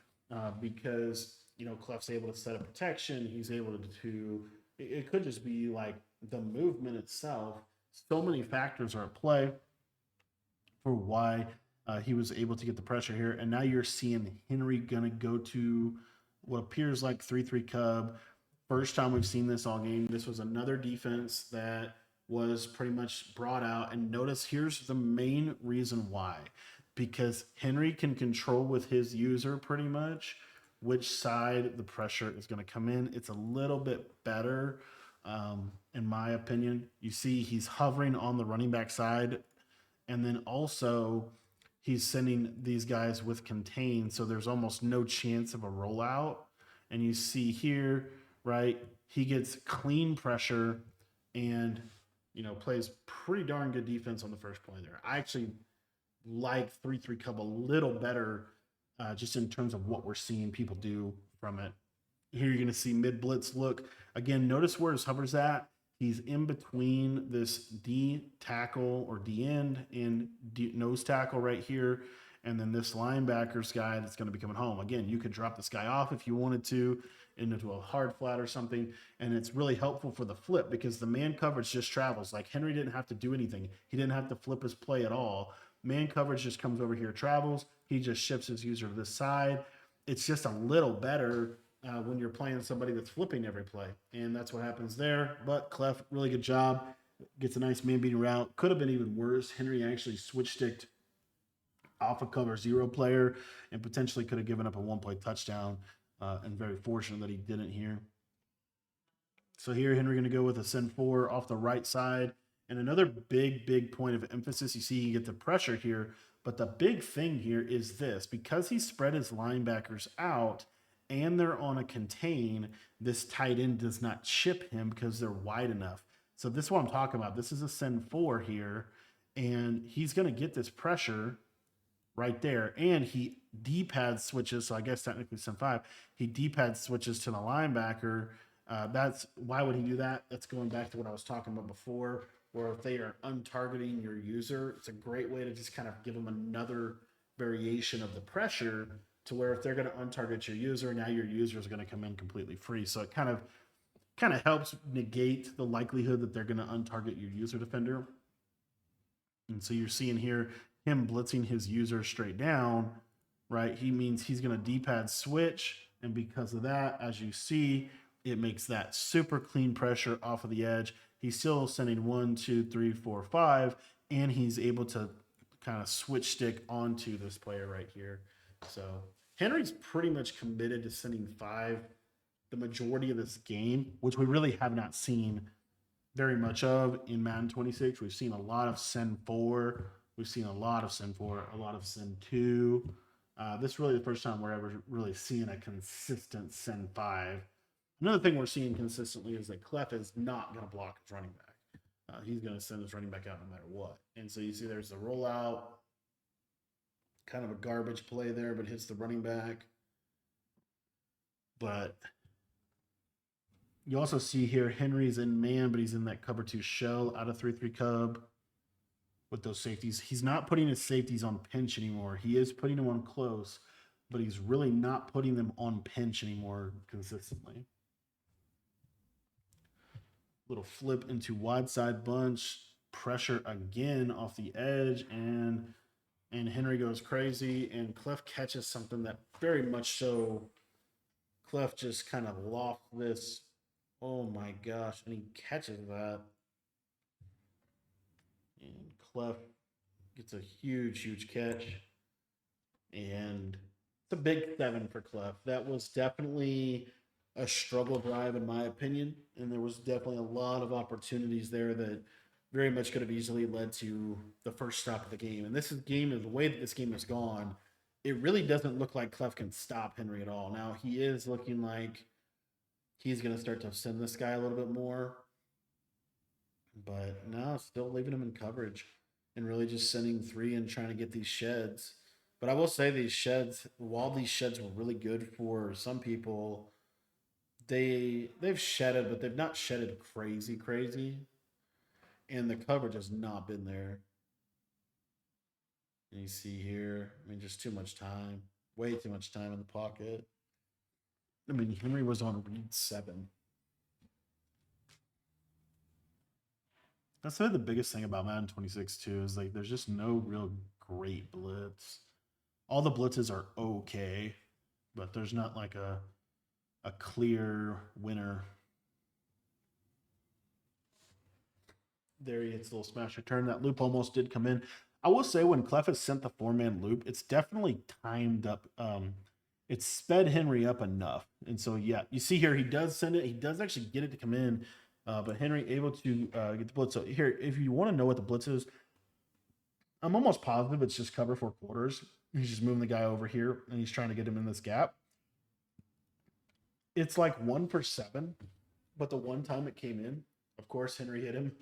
because Clef's able to set up protection. He's able to. It could just be like the movement itself. So many factors are at play for why he was able to get the pressure here. And now you're seeing Henry gonna go to what appears like 3-3 Cub. First time we've seen this all game. This was another defense that was pretty much brought out. And notice here's the main reason why. Because Henry can control with his user pretty much which side the pressure is going to come in. It's a little bit better, in my opinion. You see he's hovering on the running back side. And then also he's sending these guys with contain. So there's almost no chance of a rollout. And you see here, right, he gets clean pressure and, plays pretty darn good defense on the first play there. I actually like 3-3 Cub a little better, just in terms of what we're seeing people do from it. Here you're going to see mid blitz look. Again, notice where his hover's at. He's in between this D tackle or D end and nose tackle right here. And then this linebacker's guy that's going to be coming home. Again, you could drop this guy off if you wanted to into a hard flat or something. And it's really helpful for the flip because the man coverage just travels. Like Henry didn't have to do anything. He didn't have to flip his play at all. Man coverage just comes over here, travels. He just shifts his user to this side. It's just a little better when you're playing somebody that's flipping every play. And that's what happens there. But Clef, really good job. Gets a nice man beating route. Could have been even worse. Henry actually switch-sticked off a cover 0 player and potentially could have given up a 1-play touchdown. And very fortunate that he didn't here. So here Henry going to go with a send 4 off the right side. And another big point of emphasis, you see you get the pressure here, but the big thing here is this. Because he spread his linebackers out and they're on a contain, this tight end does not chip him because they're wide enough. So this is what I'm talking about. This is a send 4 here, and he's going to get this pressure right there. And he D-pad switches, so I guess technically send 5. He D-pad switches to the linebacker. That's why would he do that? That's going back to what I was talking about before, where if they are untargeting your user, it's a great way to just kind of give them another variation of the pressure to where if they're going to untarget your user, now your user is going to come in completely free. So it kind of helps negate the likelihood that they're going to untarget your user defender. And so you're seeing here him blitzing his user straight down, right? He means he's going to D-pad switch. And because of that, as you see, it makes that super clean pressure off of the edge. He's still sending 1, 2, 3, 4, 5, and he's able to kind of switch stick onto this player right here. So Henry's pretty much committed to sending 5 the majority of this game, which we really have not seen very much of in Madden 26. We've seen a lot of Send 4. We've seen a lot of Send 4, a lot of Send 2. This is really the first time we're ever really seeing a consistent Send 5. Another thing we're seeing consistently is that Clef is not going to block his running back. He's going to send his running back out no matter what. And so you see there's the rollout, kind of a garbage play there, but hits the running back. But you also see here Henry's in man, but he's in that cover 2 shell out of 3-3 cub with those safeties. He's not putting his safeties on pinch anymore. He is putting them on close, but he's really not putting them on pinch anymore consistently. Little flip into wide side bunch, pressure again off the edge, and Henry goes crazy, and Clef catches something that very much so Clef just kind of loft this. Oh my gosh, and he catches that. And Clef gets a huge catch. And it's a big 7 for Clef. That was definitely a struggle drive in my opinion, and there was definitely a lot of opportunities there that very much could have easily led to the first stop of the game. And this game is the way that this game has gone. It really doesn't look like Clef can stop Henry at all. Now he is looking like he's going to start to send this guy a little bit more, but no, still leaving him in coverage and really just sending 3 and trying to get these sheds. But I will say these sheds, while these sheds were really good for some people, they've shedded, but they've not shedded crazy. And the coverage has not been there. And you see here, I mean, just too much time. Way too much time in the pocket. I mean, Henry was on read 7. That's really the biggest thing about Madden 26 too, is like there's just no real great blitz. All the blitzes are okay, but there's not like a clear winner. There he hits a little smash return. That loop almost did come in. I will say when Clef has sent the 4-man loop, it's definitely timed up. It's sped Henry up enough. And so, yeah, you see here, he does send it. He does actually get it to come in, but Henry able to get the blitz. So here, if you want to know what the blitz is, I'm almost positive it's just cover 4 quarters. He's just moving the guy over here, and he's trying to get him in this gap. It's like 1 for 7, but the one time it came in, of course, Henry hit him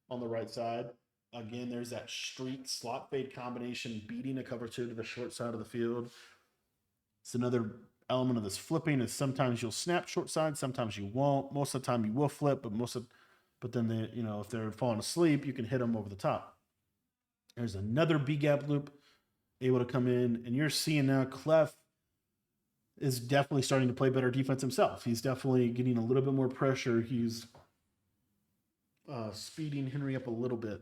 on the right side. Again, there's that street slot fade combination beating a cover 2 to the short side of the field. It's another element of this flipping is sometimes you'll snap short side, sometimes you won't. Most of the time you will flip, but then they, if they're falling asleep, you can hit them over the top. There's another B gap loop able to come in, and you're seeing now Clef is definitely starting to play better defense himself. He's definitely getting a little bit more pressure. He's speeding Henry up a little bit.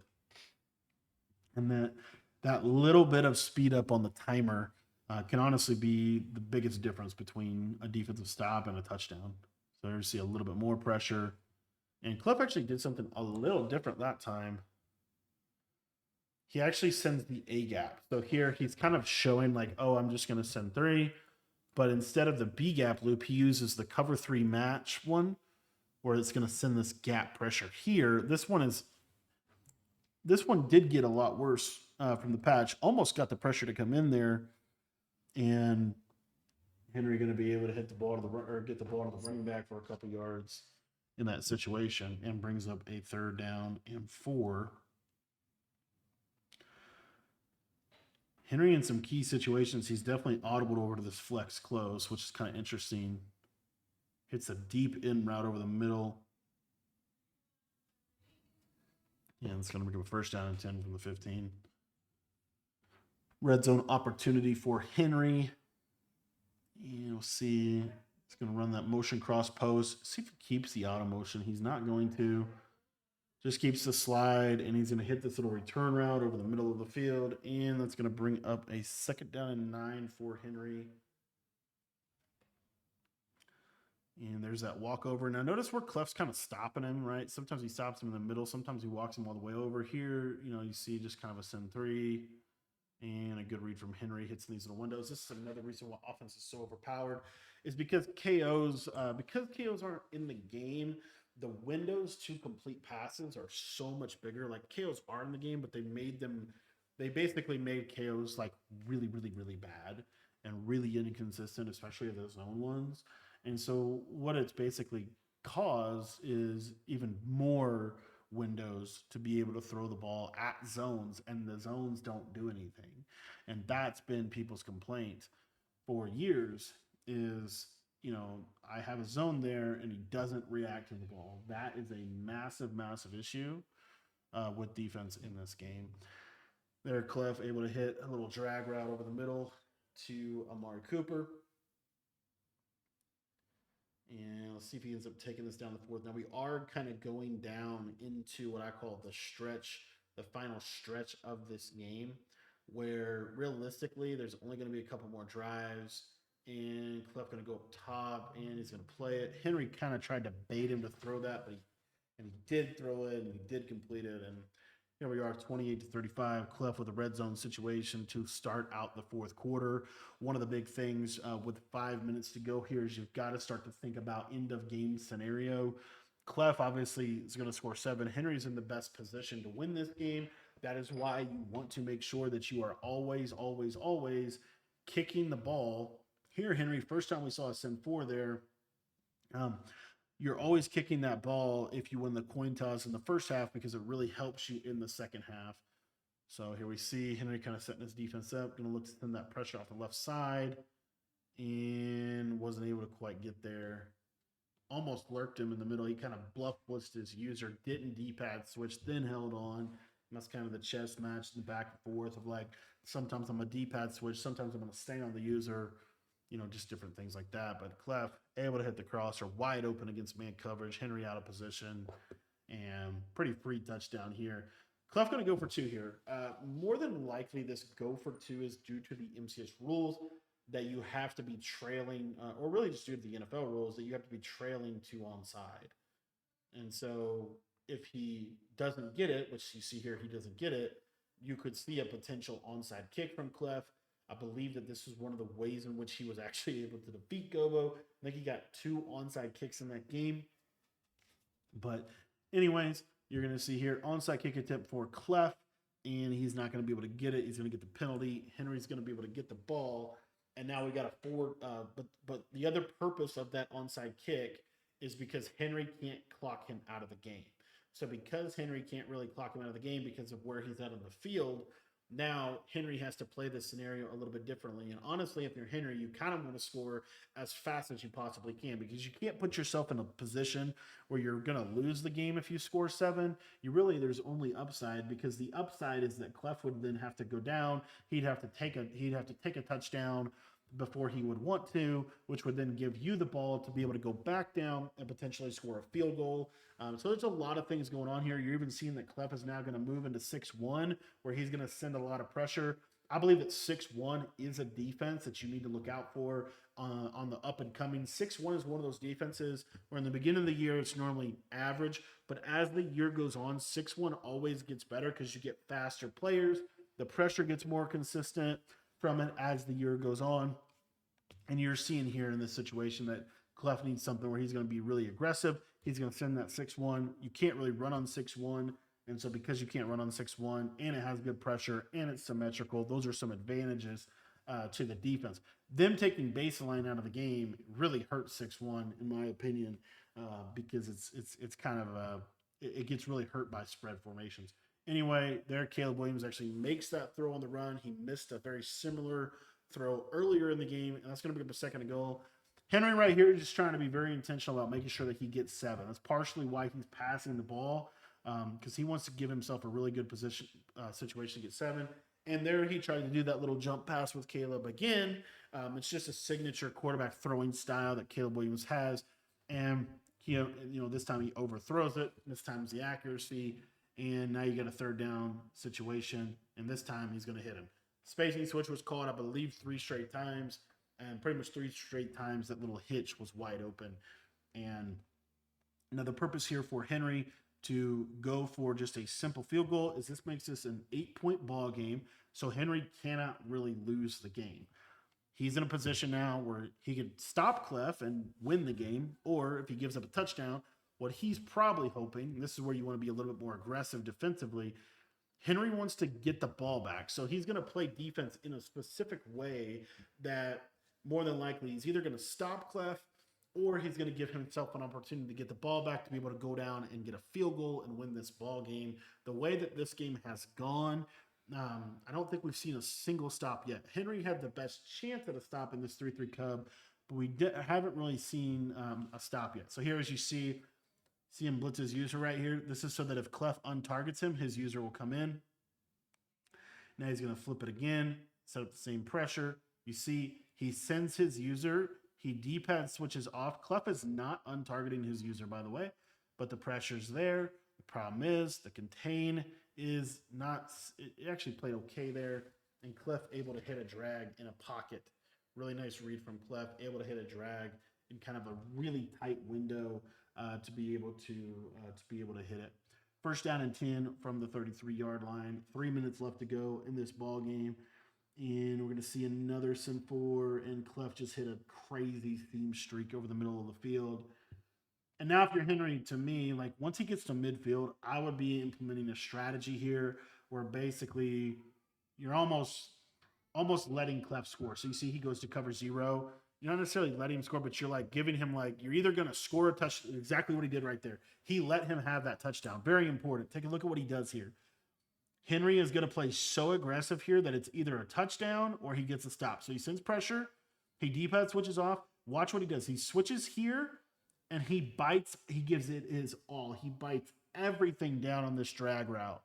And that little bit of speed up on the timer can honestly be the biggest difference between a defensive stop and a touchdown. So you see a little bit more pressure. And Clef actually did something a little different that time. He actually sends the A gap. So here he's kind of showing like, oh, I'm just going to send 3. But instead of the B gap loop, he uses the cover 3 match one, where it's going to send this gap pressure. Here, this one did get a lot worse from the patch. Almost got the pressure to come in there, and Henry going to be able to hit the ball to get the ball to the running back for a couple yards in that situation, and brings up a 3rd down and 4. Henry in some key situations, he's definitely audibled over to this flex close, which is kind of interesting. Hits a deep in route over the middle. And it's going to become a 1st down and 10 from the 15. Red zone opportunity for Henry. And we'll see. It's going to run that motion cross post. See if he keeps the auto motion. He's not going to. Just keeps the slide, and he's going to hit this little return route over the middle of the field, and that's going to bring up a 2nd down and 9 for Henry. And there's that walkover. Now notice where Clef's kind of stopping him, right? Sometimes he stops him in the middle. Sometimes he walks him all the way over. Here, you see just kind of a send 3 and a good read from Henry. Hits in these little windows. This is another reason why offense is so overpowered. is because KOs aren't in the game. The windows to complete passes are so much bigger. Like KOs are in the game, but they basically made KOs like really, really, really bad and really inconsistent, especially the zone ones. And so what it's basically caused is even more windows to be able to throw the ball at zones, and the zones don't do anything. And that's been people's complaint for years is, I have a zone there and he doesn't react to the ball. That is a massive, massive issue with defense in this game. There, Cliff able to hit a little drag route over the middle to Amari Cooper. And let's see if he ends up taking this down the fourth. Now we are kind of going down into what I call the stretch, the final stretch of this game, where realistically there's only going to be a couple more drives. And Clef going to go up top and he's going to play it. Henry kind of tried to bait him to throw that, but he did throw it and he did complete it. And here we are, 28-35. Clef with a red zone situation to start out the fourth quarter. One of the big things with 5 minutes to go here is you've got to start to think about end of game scenario. Clef obviously is going to score 7. Henry's in the best position to win this game. That is why you want to make sure that you are always, always, always kicking the ball. Here, Henry, first time we saw a send 4 there. You're always kicking that ball if you win the coin toss in the first half because it really helps you in the second half. So here we see Henry kind of setting his defense up, going to look to send that pressure off the left side, and wasn't able to quite get there. Almost lurked him in the middle. He kind of bluff blitzed his user, didn't D-pad switch, then held on. And that's kind of the chess match, the back and forth of like, sometimes I'm a D-pad switch, sometimes I'm going to stay on the user. Just different things like that. But Clef able to hit the crosser wide open against man coverage. Henry out of position and pretty free touchdown here. Clef going to go for 2 here. More than likely, this go for 2 is due to the MCS rules that you have to be trailing, or really just due to the NFL rules that you have to be trailing 2 onside. And so if he doesn't get it, which you see here, he doesn't get it, you could see a potential onside kick from Clef. I believe that this was one of the ways in which he was actually able to defeat Gobo. I think he got 2 onside kicks in that game. But anyways, you're going to see here onside kick attempt for Clef, and he's not going to be able to get it. He's going to get the penalty. Henry's going to be able to get the ball. And now we got a 4. But the other purpose of that onside kick is because Henry can't clock him out of the game. So because Henry can't really clock him out of the game because of where he's at on the field, now Henry has to play this scenario a little bit differently. And honestly, if you're Henry, you kind of want to score as fast as you possibly can because you can't put yourself in a position where you're going to lose the game if you score 7. There's only upside because the upside is that Clef would then have to go down. He'd have to take a touchdown before he would want to, which would then give you the ball to be able to go back down and potentially score a field goal. So there's a lot of things going on here. You're even seeing that Clef is now going to move into 6-1, where he's going to send a lot of pressure. I believe that 6-1 is a defense that you need to look out for on the up and coming. 6-1 is one of those defenses where in the beginning of the year it's normally average, but as the year goes on, 6-1 always gets better because you get faster players. The pressure gets more consistent from it as the year goes on. And you're seeing here in this situation that Clef needs something where he's going to be really aggressive. He's going to send that 6-1. You can't really run on 6-1. And so because you can't run on 6-1 and it has good pressure and it's symmetrical, those are some advantages to the defense. Them taking baseline out of the game really hurts 6-1 in my opinion because it's kind of it gets really hurt by spread formations. Anyway, there Caleb Williams actually makes that throw on the run. He missed a very similar throw earlier in the game, and that's going to be up a second goal. Henry right here is just trying to be very intentional about making sure that he gets 7. That's partially why he's passing the ball because he wants to give himself a really good position situation to get 7. And there he tried to do that little jump pass with Caleb again. It's just a signature quarterback throwing style that Caleb Williams has. And this time he overthrows it. This time it's the accuracy. And now you get a 3rd down situation. And this time he's going to hit him. Spacing switch was called, I believe, 3 straight times. And pretty much 3 straight times that little hitch was wide open. And now the purpose here for Henry to go for just a simple field goal is this makes this an 8-point ball game. So Henry cannot really lose the game. he's in a position now where he could stop Clef and win the game, or if he gives up a touchdown, what he's probably hoping, and this is where you want to be a little bit more aggressive defensively, Henry wants to get the ball back. So he's going to play defense in a specific way that more than likely he's either going to stop Clef or he's going to give himself an opportunity to get the ball back to be able to go down and get a field goal and win this ball game. The way that this game has gone, I don't think we've seen a single stop yet. Henry had the best chance at a stop in this 3-3 Cub, but we haven't really seen a stop yet. So here, as you see him blitz his user right here. This is so that if Clef untargets him, his user will come in. Now he's going to flip it again, set up the same pressure. You see, he sends his user. He D-pad switches off. Clef is not untargeting his user, by the way, but the pressure's there. The problem is the contain is not, it actually played okay there, and Clef able to hit a drag in a pocket. Really nice read from Clef, able to hit a drag in kind of a really tight window to be able to hit it. First down and 10 from the 33-yard line. 3 minutes left to go in this ball game. And we're going to see another Sim 4, and Clef just hit a crazy theme streak over the middle of the field. And now if you're Henry, to me, like once he gets to midfield, I would be implementing a strategy here where basically you're almost letting Clef score. So you see he goes to cover 0. You're not necessarily letting him score, but you're like giving him like, you're either going to score a touchdown, exactly what he did right there. He let him have that touchdown. Very important. Take a look at what he does here. Henry is going to play so aggressive here that it's either a touchdown or he gets a stop. So he sends pressure. He D-pad switches off. Watch what he does. He switches here and he bites. He gives it his all. He bites everything down on this drag route.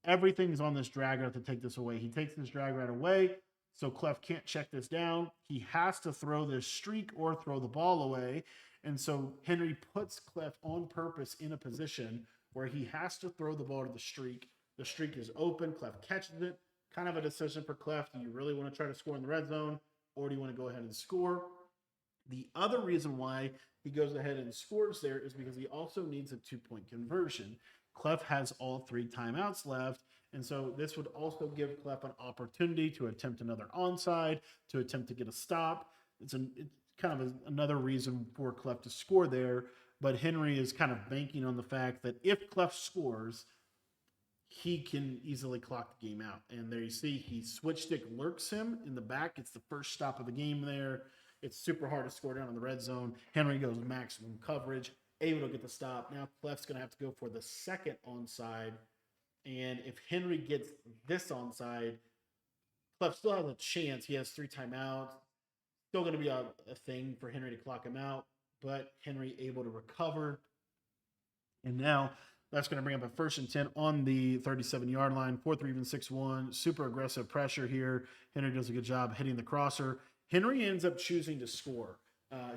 Everything's on this drag route to take this away. He takes this drag route away, so Clef can't check this down. He has to throw this streak or throw the ball away. And so Henry puts Clef on purpose in a position where he has to throw the ball to the streak. The streak is open. Clef catches it. Kind of a decision for Clef. Do you really want to try to score in the red zone, or do you want to go ahead and score? The other reason why he goes ahead and scores there is because he also needs a 2-point conversion. Clef has all 3 timeouts left, and so this would also give Clef an opportunity to attempt another onside, to attempt to get a stop. It's kind of another reason for Clef to score there, but Henry is kind of banking on the fact that if Clef scores, he can easily clock the game out. And there you see, he switch stick lurks him in the back. It's the first stop of the game there. It's super hard to score down in the red zone. Henry goes maximum coverage, able to get the stop. Now Clef's going to have to go for the second onside. And if Henry gets this onside, Clef still has a chance. He has 3 timeouts. Still going to be a thing for Henry to clock him out. But Henry able to recover. And now that's going to bring up a 1st and 10 on the 37-yard line. 4th or even 6-1. Super aggressive pressure here. Henry does a good job hitting the crosser. Henry ends up choosing to score.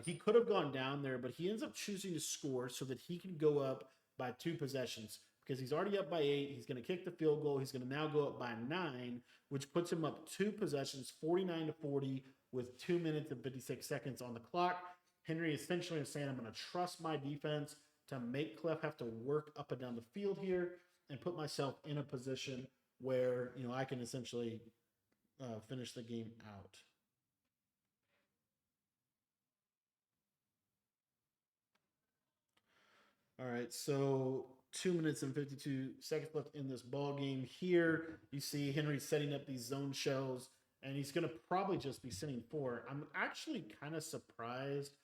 He could have gone down there, but he ends up choosing to score so that he can go up by 2 possessions because he's already up by 8. He's going to kick the field goal. He's going to now go up by 9, which puts him up 2 possessions, 49-40, with 2 minutes and 56 seconds on the clock. Henry essentially is saying, I'm going to trust my defense to make Clef have to work up and down the field here and put myself in a position where, I can essentially finish the game out. All right, so 2 minutes and 52 seconds left in this ball game. Here, you see Henry setting up these zone shells, and he's going to probably just be sending 4. I'm actually kind of surprised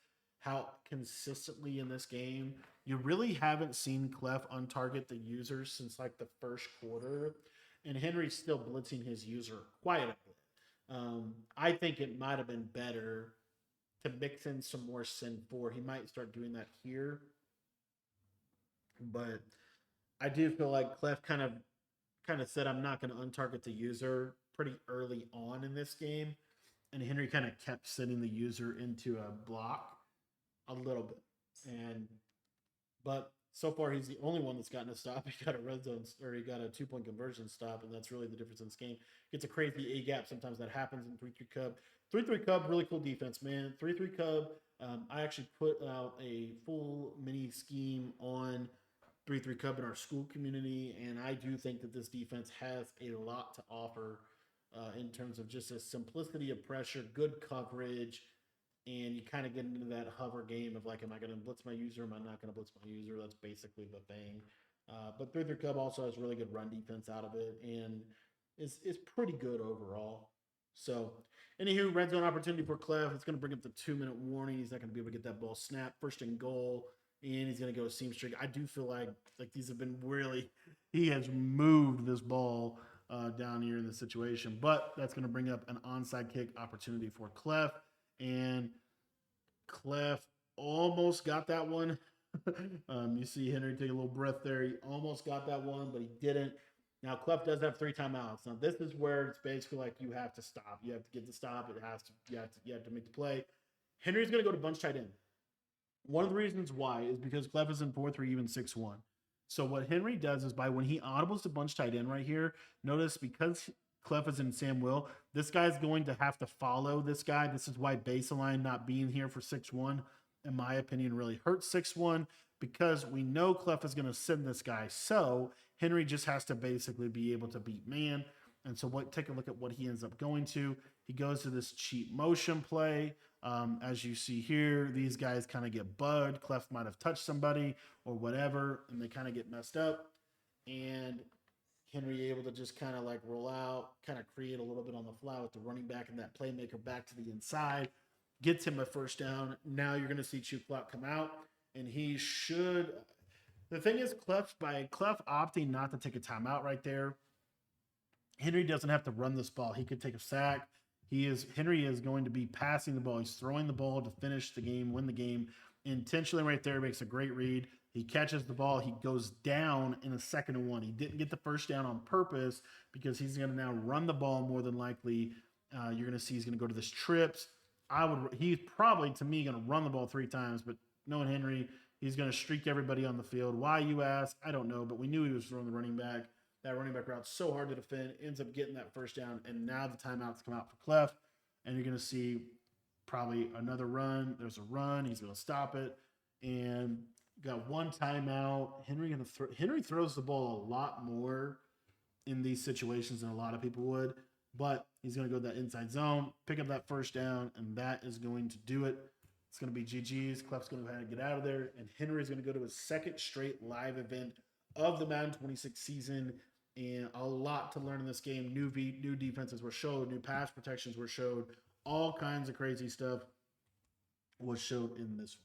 how consistently in this game you really haven't seen Clef untarget the user since like the first quarter, and Henry's still blitzing his user quite a bit. I think it might have been better to mix in some more send 4. He might start doing that here. But I do feel like Clef kind of said, I'm not going to untarget the user pretty early on in this game. And Henry kind of kept sending the user into a block a little bit. But so far, he's the only one that's gotten a stop. He got a red zone, or he got a 2-point conversion stop, and that's really the difference in this game. It's a crazy A gap. Sometimes that happens in 3-3 Cub. 3-3 Cub, really cool defense, man. 3-3 Cub, I actually put out a full mini scheme on 3-3 Cub in our school community, and I do think that this defense has a lot to offer in terms of just a simplicity of pressure, good coverage, and you kind of get into that hover game of like, am I going to blitz my user? Am I not going to blitz my user? That's basically the thing. But Third Cub also has really good run defense out of it, and is pretty good overall. So, anywho, red zone opportunity for Clef. It's going to bring up the 2-minute warning. He's not going to be able to get that ball snapped. First and goal, and he's going to go seam streak. I do feel like these have been really. He has moved this ball down here in the situation, but that's going to bring up an onside kick opportunity for Clef, and Clef almost got that one. You see Henry take a little breath there. He almost got that one, but he didn't. Now Clef does have 3 timeouts. Now this is where it's basically like you have to stop. You have to get the stop. It has to. You have to make the play. Henry's going to go to bunch tight end. One of the reasons why is because Clef is in 4-3, even 6-1. So what Henry does is by when he audibles to bunch tight end right here, notice because Clef is in Sam Will, this guy's going to have to follow this guy. This is why baseline not being here for 6-1, in my opinion, really hurts 6-1 because we know Clef is going to send this guy. So Henry just has to basically be able to beat man. And so take a look at what he ends up going to. He goes to this cheap motion play. As you see here, these guys kind of get bugged. Clef might have touched somebody or whatever, and they kind of get messed up. And Henry able to just kind of like roll out, kind of create a little bit on the fly with the running back and that playmaker back to the inside. Gets him a first down. Now you're going to see Chew Clock come out, and he should. The thing is, Clef opting not to take a timeout right there, Henry doesn't have to run this ball. He could take a sack. Henry is going to be passing the ball. He's throwing the ball to finish the game, win the game. Intentionally right there, makes a great read. He catches the ball. He goes down in a 2nd and 1. He didn't get the first down on purpose because he's going to now run the ball more than likely. You're going to see he's going to go to this trips. He's probably, to me, going to run the ball 3 times, but knowing Henry, he's going to streak everybody on the field. Why, you ask? I don't know, but we knew he was throwing the running back. That running back route's so hard to defend, ends up getting that first down, and now the timeouts come out for Clef, and you're going to see probably another run. There's a run. He's going to stop it, and got 1 timeout. Henry throws the ball a lot more in these situations than a lot of people would, but he's going to go to that inside zone, pick up that first down, and that is going to do it. It's going to be GG's. Clef's going to go ahead and get out of there, and Henry's going to go to his 2nd straight live event of the Madden 26 season. And a lot to learn in this game. New defenses were showed, new pass protections were showed, all kinds of crazy stuff was showed in this